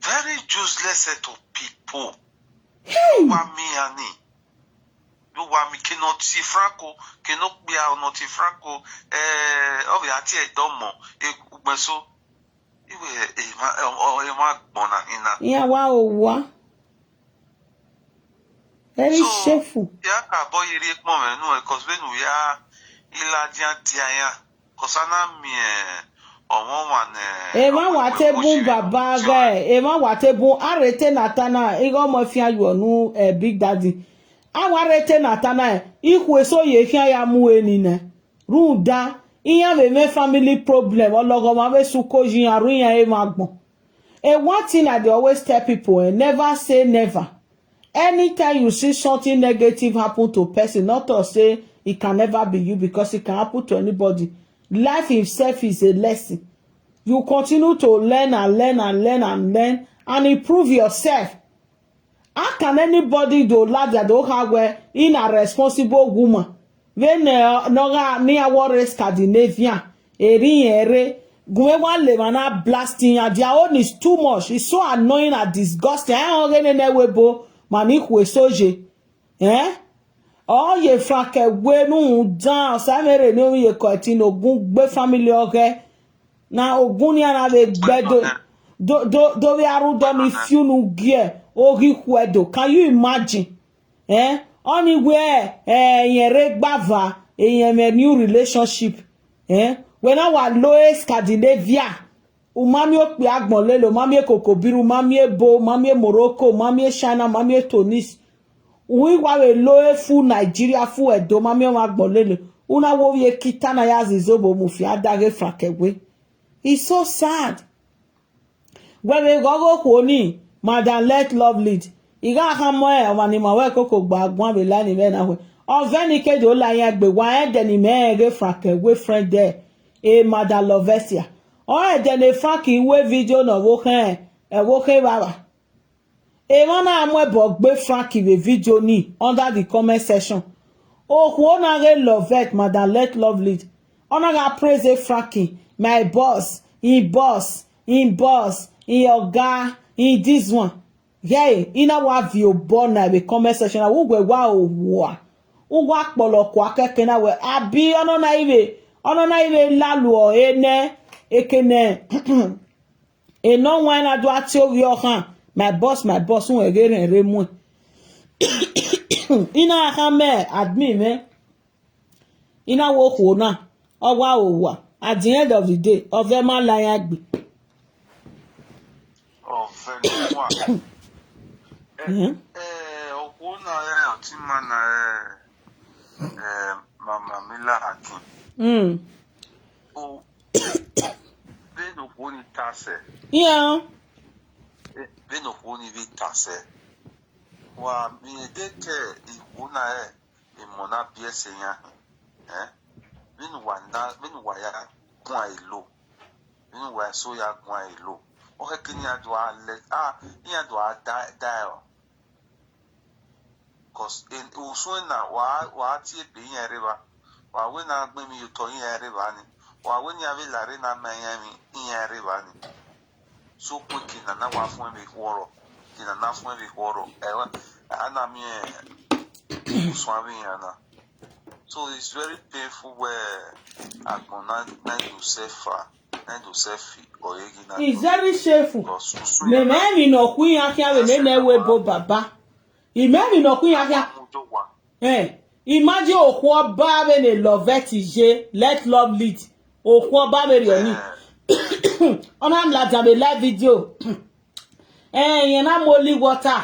Very useless set of people. Hey! Wa mi ani. You want me cannot see Franco, cannot be out not see Franco, of the Ati Domo, a Ubeso. You were a mark bona in a. Yeah, wow. Very shameful. Yeah, boy, you read moment, no, because when we are Ilajian Tiaya, Cosana me or woman. Emma Watebu Baba, Emma Watebu, Arete Natana, Ego Mafia, you know, Big Daddy. Awarete natana ikwe so ye kia ya mu enina ruda iya me family problem ologo ma be suko jin arun yan e magbon one thing I dey always tell people never say never. Anytime you see something negative happen to a person, not to say it can never be you, because it can happen to anybody. Life itself is a lesson. You continue to learn and learn and learn and learn and improve yourself. How can anybody do like that don't have in a responsible woman? When no near war Scandinavia, ere Gwewa levana blasting and their own is too much. It's so annoying and disgusting. I don't get any webo manikwe soje. Oh ye frake we no down. Samere no ye kotin ogun gbe family oge. Na ogun ni ana be gbedo. Do we aru do mi few nu gear. Ori kwedo. Can you imagine? Anywhere yen regbava yen new relationship. When our lowest Scandinavia, umami okpi agbonlelo, mami kokobiru, mami bo, mami Morocco, mami China, mami Tunis. We were low full Nigeria full Edo, mami agbonlelo. Una wo ye kitana ya zizobo mufi adage frakewe. It's so sad. When we go kwoni, Madam let love lead. Iga hamo wani mawe koko gbagbon be la ni me na we. Oveni ke do la yan gbe wa en de ni me ge frakewe friend there. Madam Lovesia. Or then a fucking way video no woke baba. Mana amwe bogbe Frankie the video ni under the comment section. Wona ge Lovette, Madam let love lead. Ona ga praise Frankie, my boss, in oga, in this one. Yay, ina wa view born na the comment section. Wo gwe wa owa. Wo wa polo kwa keke na we abi ono na ibe. Ono na ile lalu ene ekene eno wen adu ati owi ohan my boss un egere remu ina hame admin me ina wo ko na owa owa at the end of the day of them lion agbe of anyone okuna oti mana mama mila akin o beno koni tase yeah beno koni vi tase wa mi deke ikuna imona biese ya beno waya kwa ilo beno wa so ya kwa ilo o hekini adwa let ya adwa die cause in usuna wa ti be yan riba wa we na gbe mi to yan riba ni wa we ni ave lare na mayami yan riba ni so quick na wa fun mi woro kina na fun mi woro ana mi uswa mi yana so it's very painful where agona na do sefa na do sefi or egina it's very shameful me me no kun yan kia we ne we bo baba imagine no kun yan kia imagine oku oba be ne lovetije let love lead oku oba be re ni ona la jabe live video yen na molly water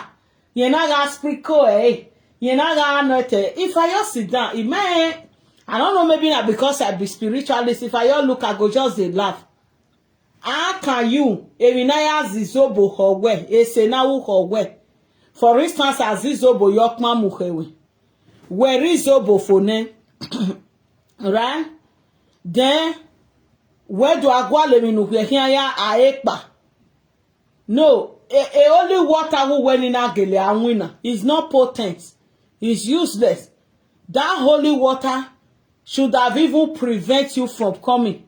yen na ga sprinkle yen na ga anote if I just sit down it may I don't know maybe not because I be spiritualist if I just look I go just dey laugh how can you eminaya zizobo howe ese na wu howe for instance as zizobo yokma muhewe where is zobo phone right then where do agwale mi nu hia ya aepa no only water who when in agele anwina is not potent is useless that holy water should have even prevent you from coming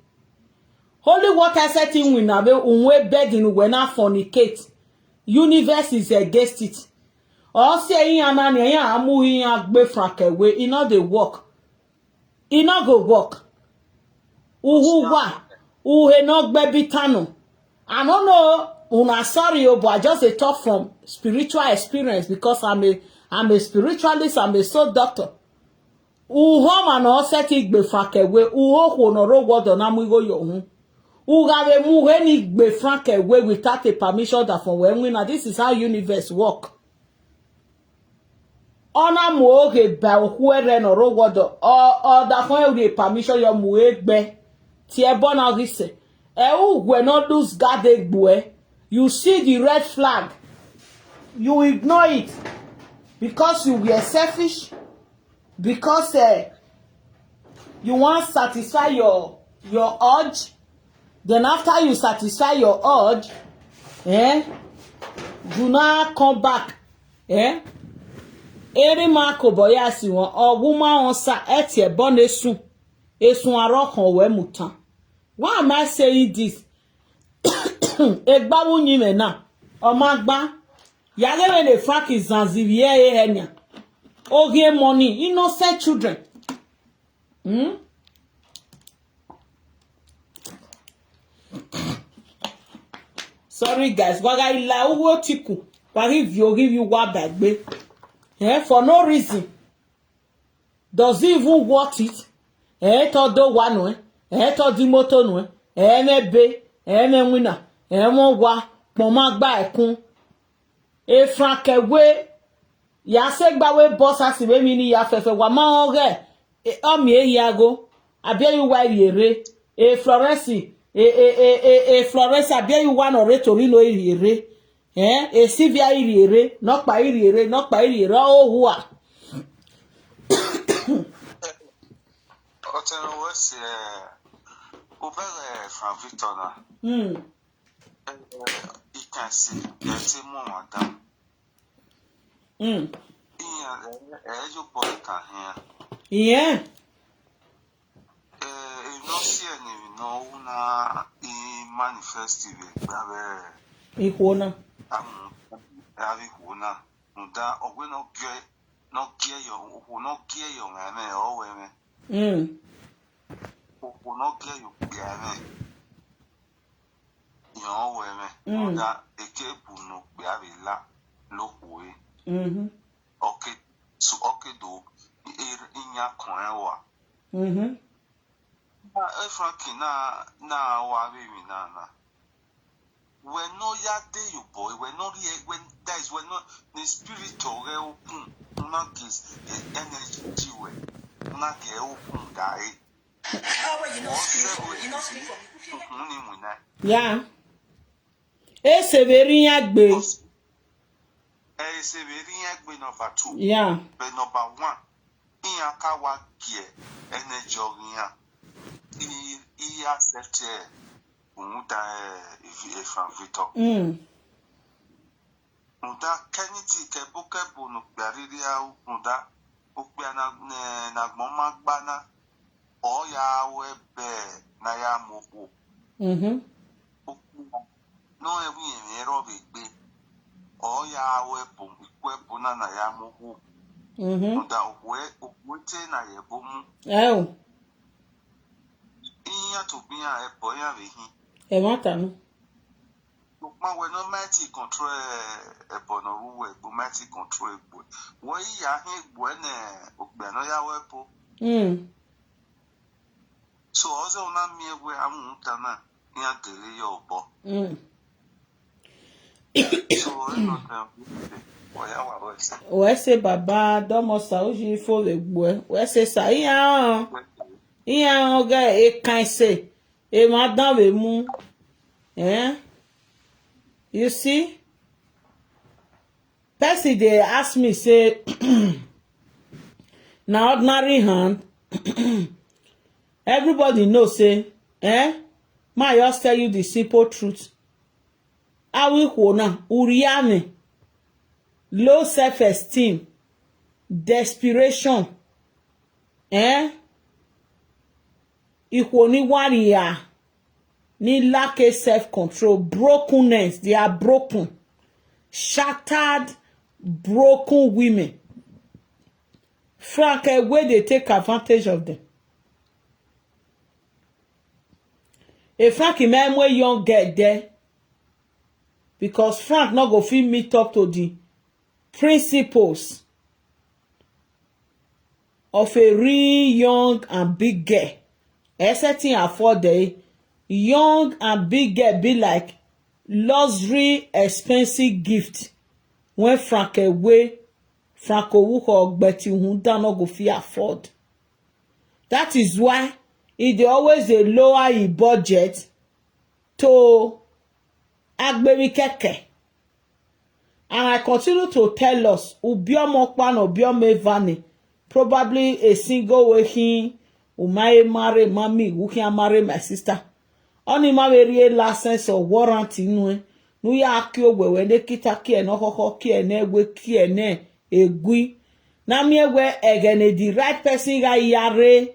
holy water setting win abe unwe begging when na fornicate universe is against it or say yin anani yin amu yin agbe frankewe e no dey work e no go work uhuwa uhe no gbe bitano I don't know una sorry but I just a talk from spiritual experience because I'm a spiritualist, I'm a soul doctor. Uho man o seti gbe frankewe uho ko no ro wodo na mu go yo hu ugabe mu he ni gbe frankewe without a permission that from when na this is how universe work ona mu oge ba ohuere no ro wodo o da fun e permission yo mu egbe ti e bona rise we not lose guard egbo you see the red flag you ignore it because you were selfish because you want to satisfy your urge then after you satisfy your urge do not come back eri ma ko boya si won o woman on sa etie bon esun aro kan we mutan why am I saying this egba wunyi me na o ma gba yale we le fuck is zanzivier enya ogie money innocent children sorry guys waga ila owo tiku wa give you wa bagbe for no reason does it even worth it to do one to di moto nu mebe menwina won wa pon ma gba ekun frankewe ya se gbawe boss asibe mi ni ya fefe wa ma ore o mi eyago abi you wa ire Florence Florence abi you wa no re tori lo ire Sivia ire no pa ire o hua Oteno was over from Victor na you can see there's more madam you boy can yeah you no see any no na manifest it ihona avi hona nda ogwe no gear your man o we me no gear you me yo we me nda eke bu no be avi la lo we okay, so okay do inya koewa. Frankie na wa baby na. When no ya day you boy, when no when that is when no the spirit of open, not gives the energy way, not get open guy. You not speak for me. Yeah. Severi agbe. Severi agbe number 2. Yeah. But number 1, in a kawa gear energy of he accepted from Victor. Muda keniti ke boke bunu bariria muda ukbia na mama bana o ya webe na ya moku. No ewi ero begbe o ya webu na ya moku. Muda okwe na yebomu. Oh. Iya to be a boy ya vehi. E mata no. Ma we no mighty control e bono we bu mighty control e boy. Wo ya he gbo na ogbe no ya wepo. So ozo na mi egwe amu ta na ya dere yo bo. So e no ta o ya wa o se. We say baba domo sa o ji fo le gbo. We say sa iya oga e kan se e ma dan we mu. You see? Person they ask me say na ordinary hand. Everybody know say ma just tell you the simple truth. Awi kona uriame, low self-esteem, desperation, Ikwoni warrior, ni lack of self-control, brokenness, they are broken, shattered, broken women. Frank, where they take advantage of them. If Frank remember young get there, because Frank not go fit meet up to the principles of a real young and big girl. Everything afford the young and big girl be like luxury expensive gift when Frank away Frank Owuko Ogbeti Hunda no go fit afford. That is why it always a lower e budget to agbemi keke. And I continue to tell us Ubiomokpan Ubiomevani probably a single way umaye marry mommy who can marry my sister. Only my very license or warrant inwe. Nu ya akio we when they kita ki no koko ki ene we ki ene egui. Na mi we egene the right person ga yare.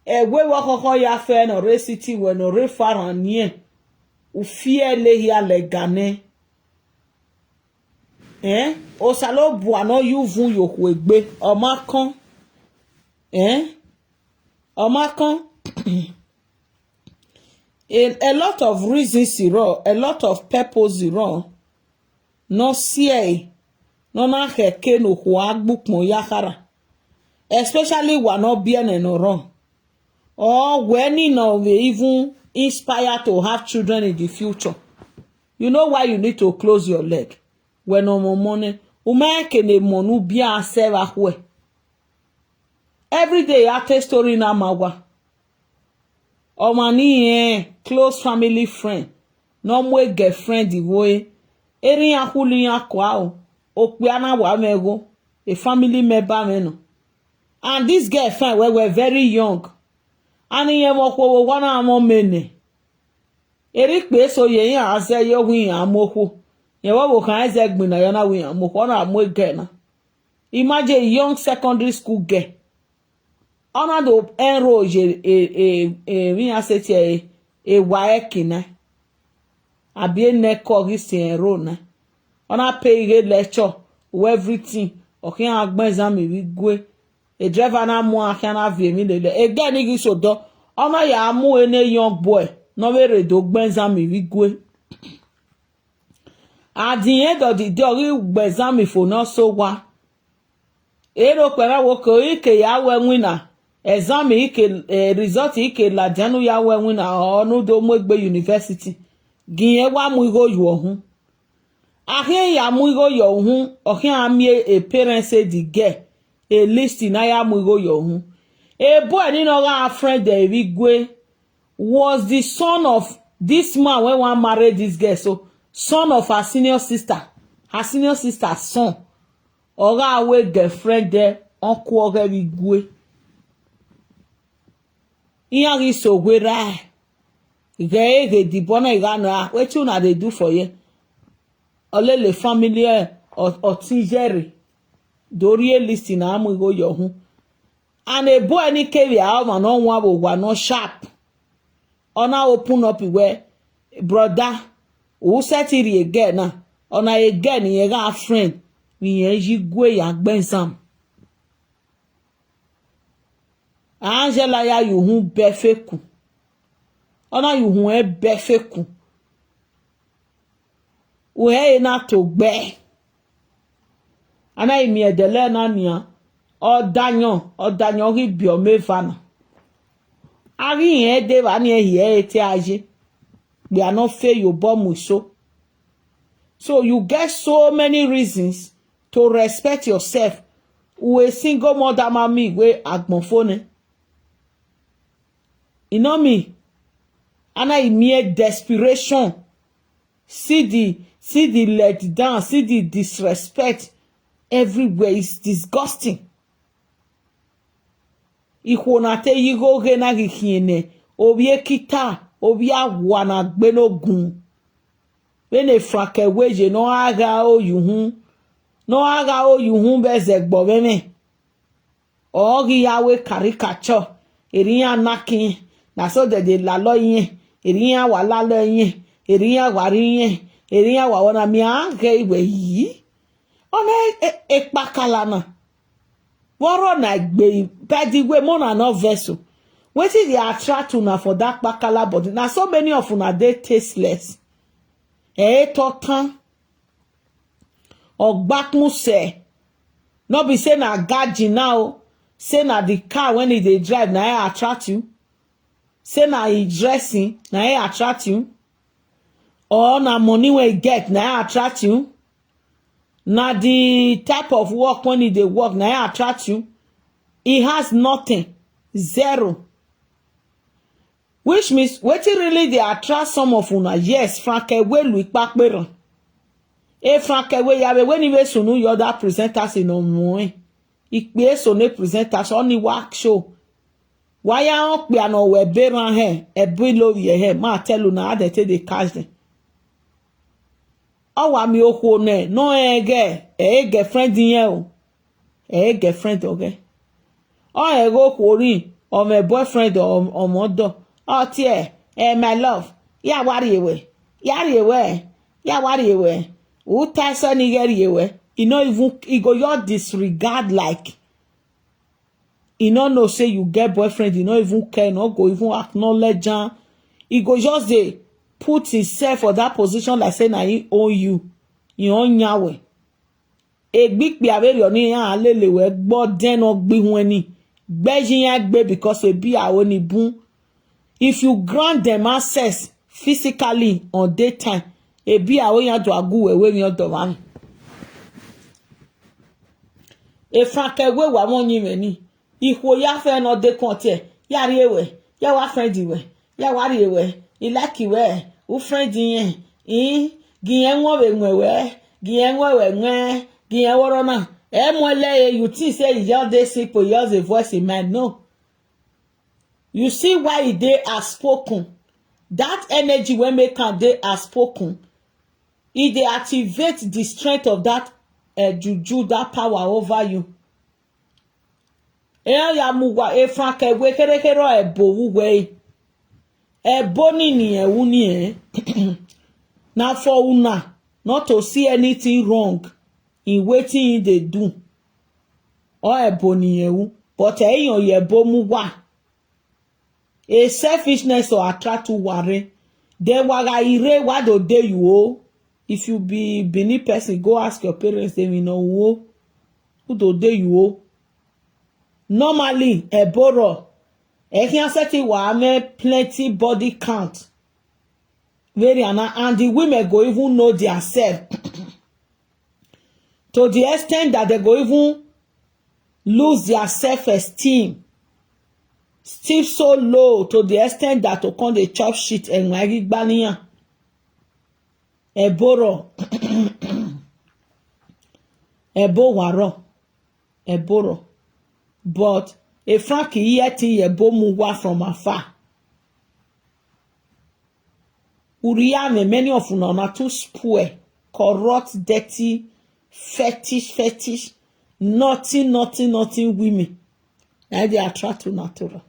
E we wa koko ya fe no re city we no re faranie. Ufie le ya le gane. Osalo buano yu vun yo kwegbe. Omakan. Omakan. In a lot of reasons wrong, a lot of purpose wrong. No see, no na heke no huagbuk mo yakara. Especially when not bien and no wrong. Or when you know we even inspire to have children in the future. You know why you need to close your leg when no more money. Umeke ne monu bia seva hwe. Every day I tell story na mawa. Omani close family friend. No more girlfriend iwoe. Eri akuli yakwa okpiana wa mego. A family member meno. And this girlfriend we were very young. Ani ye mokwo wana amo mene. Eric pe so ye aze yo wi amoko. Ye wo kan eze gbina yo na wi amoko na amo gena. Imagine a young secondary school girl. Ona do enroll mi aseti e waeki na. Abi ne kogisi enroll na. Ona pay lecture everything. Okay agbon exam mi gwe. A driver na mu akana vie mi lele. Again igi so do. Ona ya mu ene young boy. No mere do gben exam mi gwe. At the end of the day, we exam for not so one. ero kwera woko ike ya we wina exam ike result ike la janu ya we wina onu do Mogbe University giye wa mu go yo hu ahia ya mu go yo hu ohia amie a parent say the girl a list na ya mu go yo hu a boy ni no ga friend the Igwe was the son of this man when one married this girl, so son of her senior sister's son. Oga awe girlfriend there, uncle oga Igwe. Iya gi so gwe ra. Ge di bona igana, wetin una dey do for ye? Ole le family or tinjeri. Dori list na amu go yo hu. And a boy ni kewi a ma no nwa bo wa no sharp. Ona open up where brother who set it again na ona again ye ga friend mi yen Igwe ya gbensam Angela ya yu hu befeku ona yu hu e befeku o he na to gbe ana imi edele na nia odanyo ri bi o meva na ari yen de ba ni ehi eti aje we are not fair your bomb so you get so many reasons to respect yourself. We single mother mommy we agbonfone. You know me? And I mere desperation. See the let down, see the disrespect everywhere. It's disgusting. Ikhonate yigo gena gihiene obie kita obia wana gbenogun when e frake weje no aga o yuhun bezegbo meme ogi yawe caricature eriyan nakin na so de la lo yin eriyan wa la lo yin eriyan wa ri yin eriyan wa wona mi age iwe yi ona ekpakala na woro na gbe pedigwe mo na no vessel. Wetin dey attract una for that pakala body? Na so many of una dey tasteless. Totan. Ogbakmu se. No be say na gaji now. Say na the car when he dey drive na e attract you. Say na he dressing na e attract you. Or na money when he get na e attract you. Na the type of work when he dey work na e attract you. He has nothing. Zero. Which means wetin really dey attract some of una? Yes, Frankewe Luikpakperan. Frankewe yabe when we sunu your other presenters in omo. Ikpe sone presenters only work show. Why ya pe ano we beran he e bilo ye he ma tell una how they take dey catch them. Owa mi oko ne no girlfriend yen o. Girlfriend oge. O go kwori or my boyfriend or omodo. Oh, dear, my love. Ya worry away. Yari away. Ya worry away. Who tells any yari away? You know, even you go your disregard like. You know, say you get boyfriend, you know, even care, no go even acknowledge. He go just dey put himself for that position like say na he own you. You own yawe. A big be averi oni ya alele we gbo den ogbi weni. Gbeji ya gbe because we be our ni bun. If you grant them access physically on daytime, e be away to agu we mi odo man. E Frankewe wa won yin meni. Iho ya fe no de konte. Ya ri ewe. Ya wa friend iwe. Ya wa ri ewe. I like iwe. U friend yin. Giyen won we nwewe. Giyen we nwe. Giyen woro na. E mo le you think say you just dey simple, you just a voice in mind. No. You see why they are spoken. That energy when make they are spoken. If they activate the strength of that juju, that power over you. Ya muwa Frankewe kerekero ebo we. Ebo ni uni na for una not to see anything wrong in wetin they do. Or ebo ni ewu, but eyan yebo muwa. A selfishness or attract to worry. Then waga ire what do they you owe? If you be Benin person, go ask your parents, they will know who do they you owe. Normally, eboro. Ekian seti wa ame plenty body count. And the women go even know themselves. To the extent that they go even lose their self-esteem. Still so low to the extent that to come the chop shit and wagi bania. Eboro. Ebo waro. Eboro. But a Frankie yeti ebo muwa from afar. Uriame, many of you are too spoil, corrupt, dirty, fetish, nothing women. Now they attract to natural.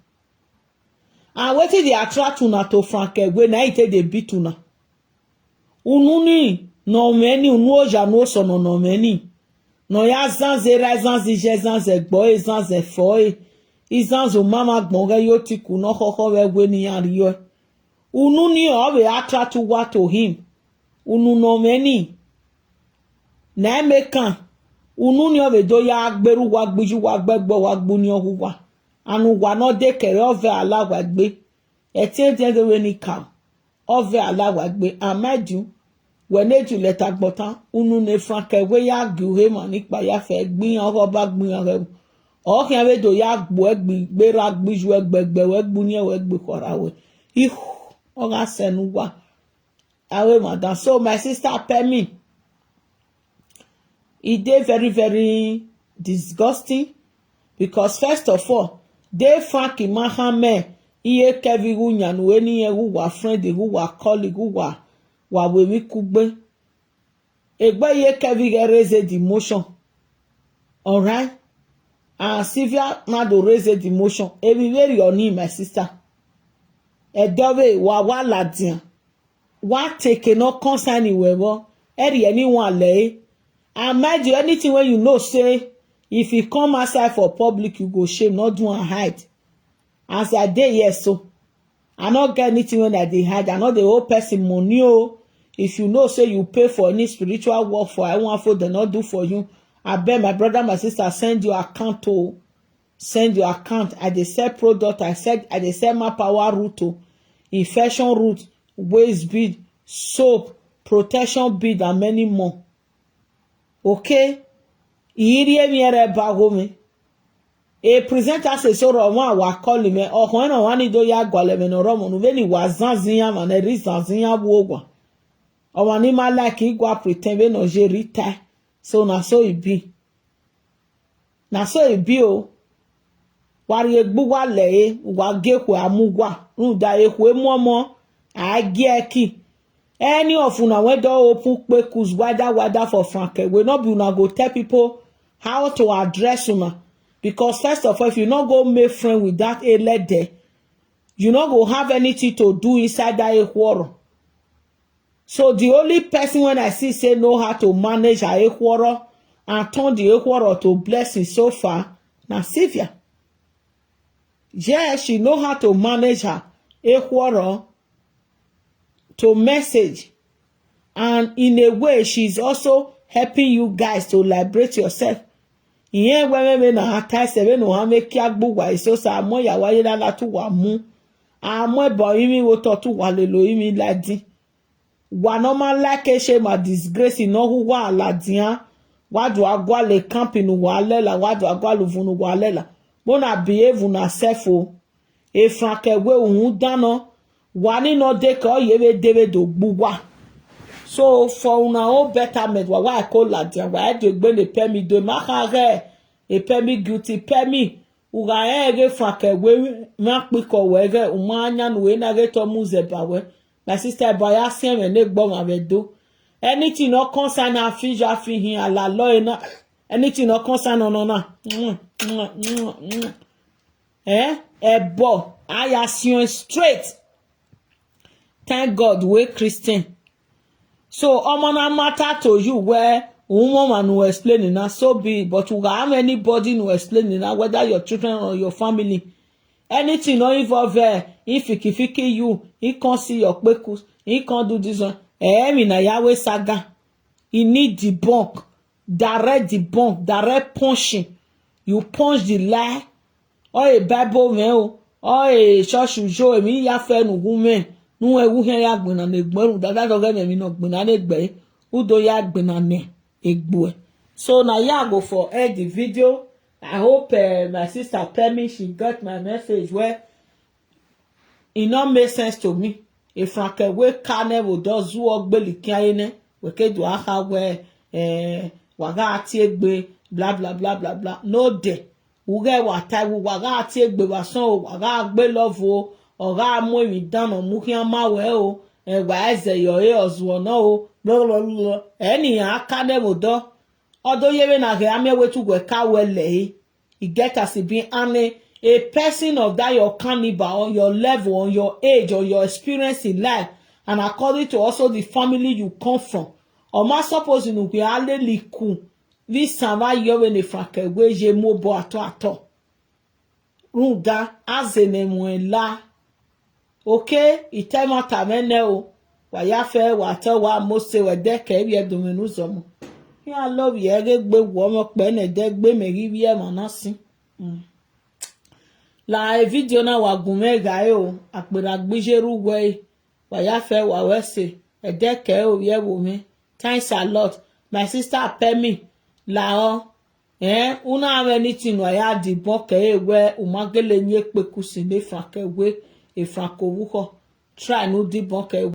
And what they attract to natural Frank when I take the beat to na. Ununi no many unuoja no so no many. No ya zanze razanze jezanze boy zanze foy. Izanzo mama gmonga yoti kuno koko we ni ariyo. Ununi owe attract to what to him. Unu no many. Na mekan. Ununi owe do ya agberu wagbiju wagbegbo wagbuni ohuwa. Anu wa no de kere ove ala wagbe. Eti de we ni ka. Ove ala wagbe amaju. Weneju leta gbotan unu ne franke we ya guhe ma nipa ya fe gbin oro ba gbin ore. O kian we do ya gbo egbi gbera gbiju egbegbe we gbuni we gbe kora we. Oga senuwa. Awe madam. So my sister Pemi, it dey very, very disgusting because first of all, they Frankie Mahame, iye kevi gunyan weni ye wa friend, who wa colleague, who wa wewi kugbe. Egbe ye kevi raise the motion. Alright? And Sylvia Nado raise the motion. Ebi very oni my sister. Edowe wa ladian. Wa take no concern wewo. Eri anyone lay. And mind you, anything when you know say, if you come outside for public, you go shame, not do and hide. As I dey yes, so I not get anything when I dey hide. I know the whole person money. If you know say you pay for any spiritual work for I want for they not do for you. I bet my brother, my sister send your account to send your account. I dey sell product. I dey sell my power route to infection route, waist bead, soap, protection bead, and many more. Okay? Iriye mi ere bago me. E presenter se so ro wa call me o ko na wani do ya gwale me no ro mo no veni wa zanzinya ma na ri zanzinya bu ogwa. O wani ma like igwa pretend we no je retire. So na so it be. Na so it be o. Wari egbu wa le wa ge ku amugwa. Nu da e ku emu a gi eki. Any of una when door open kpekus wada for Frank, we not be una go tell people how to address una. Because first of all, if you not go make friend with that a lady, you not go have anything to do inside that a quarrel. So the only person when I see say know how to manage a quarrel and turn the quarrel to blessing so far, now Sylvia. Yeah, she know how to manage her a quarrel to message, and in a way she's also helping you guys to liberate yourself. Iye wewe na hata sebe no ha make agbu wa iso sa mo ya wa yela la tu wa mu amo ebo imi wo to tu wa le lo imi ladi wa normal like she ma disgrace no hu wa ladian wa do agwa le camping wa lela wa do agwa lu vunu wa lela bona behave na self o e franke we ohun dano wani no de ko yewe dewe do gbuwa. So for una own betterment, why I call ladian, why do gbe le Pemi do makare e Pemi guilty Pemi uga ege franke we ma piko wege umanya no na ge to muze bawe. My sister boya sien me ne gbo ma be do. Anything no concern a fija fi hin ala lo na anything no concern no. Ebo I assume straight. Thank God we're Christian. So na matter to you where woman will explain now so be, but you have anybody who explain now whether your children or your family. Anything not involve if you, he can't see your kwekus, he can't do this one. Me na Yahweh saga. He need debunk, direct punching. You punch the lie a Bible me o a church show me ya fe nu gume nu ewu he ya gbena na egberu dada doge na mi no gbena na egbe udo ya gbena ne egbo. So now yeah go for the video. I hope my sister Pemi she got my message where it not make sense to me. If I can we carnival does work belly kiane we can do aha where waga ati egbe blah blah blah blah blah no de we get what I will waga ati egbe wason waga agbe love o oga mo mi dan o mu kian ma we o wa eze yo e ozo na o blah blah blah any carnival do odo yewe na ge ame we tu gwe ka wele e get as it being a person of that your caliber on your level on your age or your experience in life and according to also the family you come from or ma suppose you be ale liku this sava yewe ne frake we je mo bo ato runga azene mwela okay itema tamene o wa ya fe wa to wa mo se we de ke bi edomenu zomo ya love ye gbe wo mo pe ne de gbe me ri bi e mo na sin la video na wa gume ga o apera gbejeru we wa ya fe wa we se e de ke o ye wo mi thanks a lot my sister Pemi la o una anything wa ya di bo ke e we o magele nye pe kusi ne fa ke we e fa ko wu ko try no di bo ke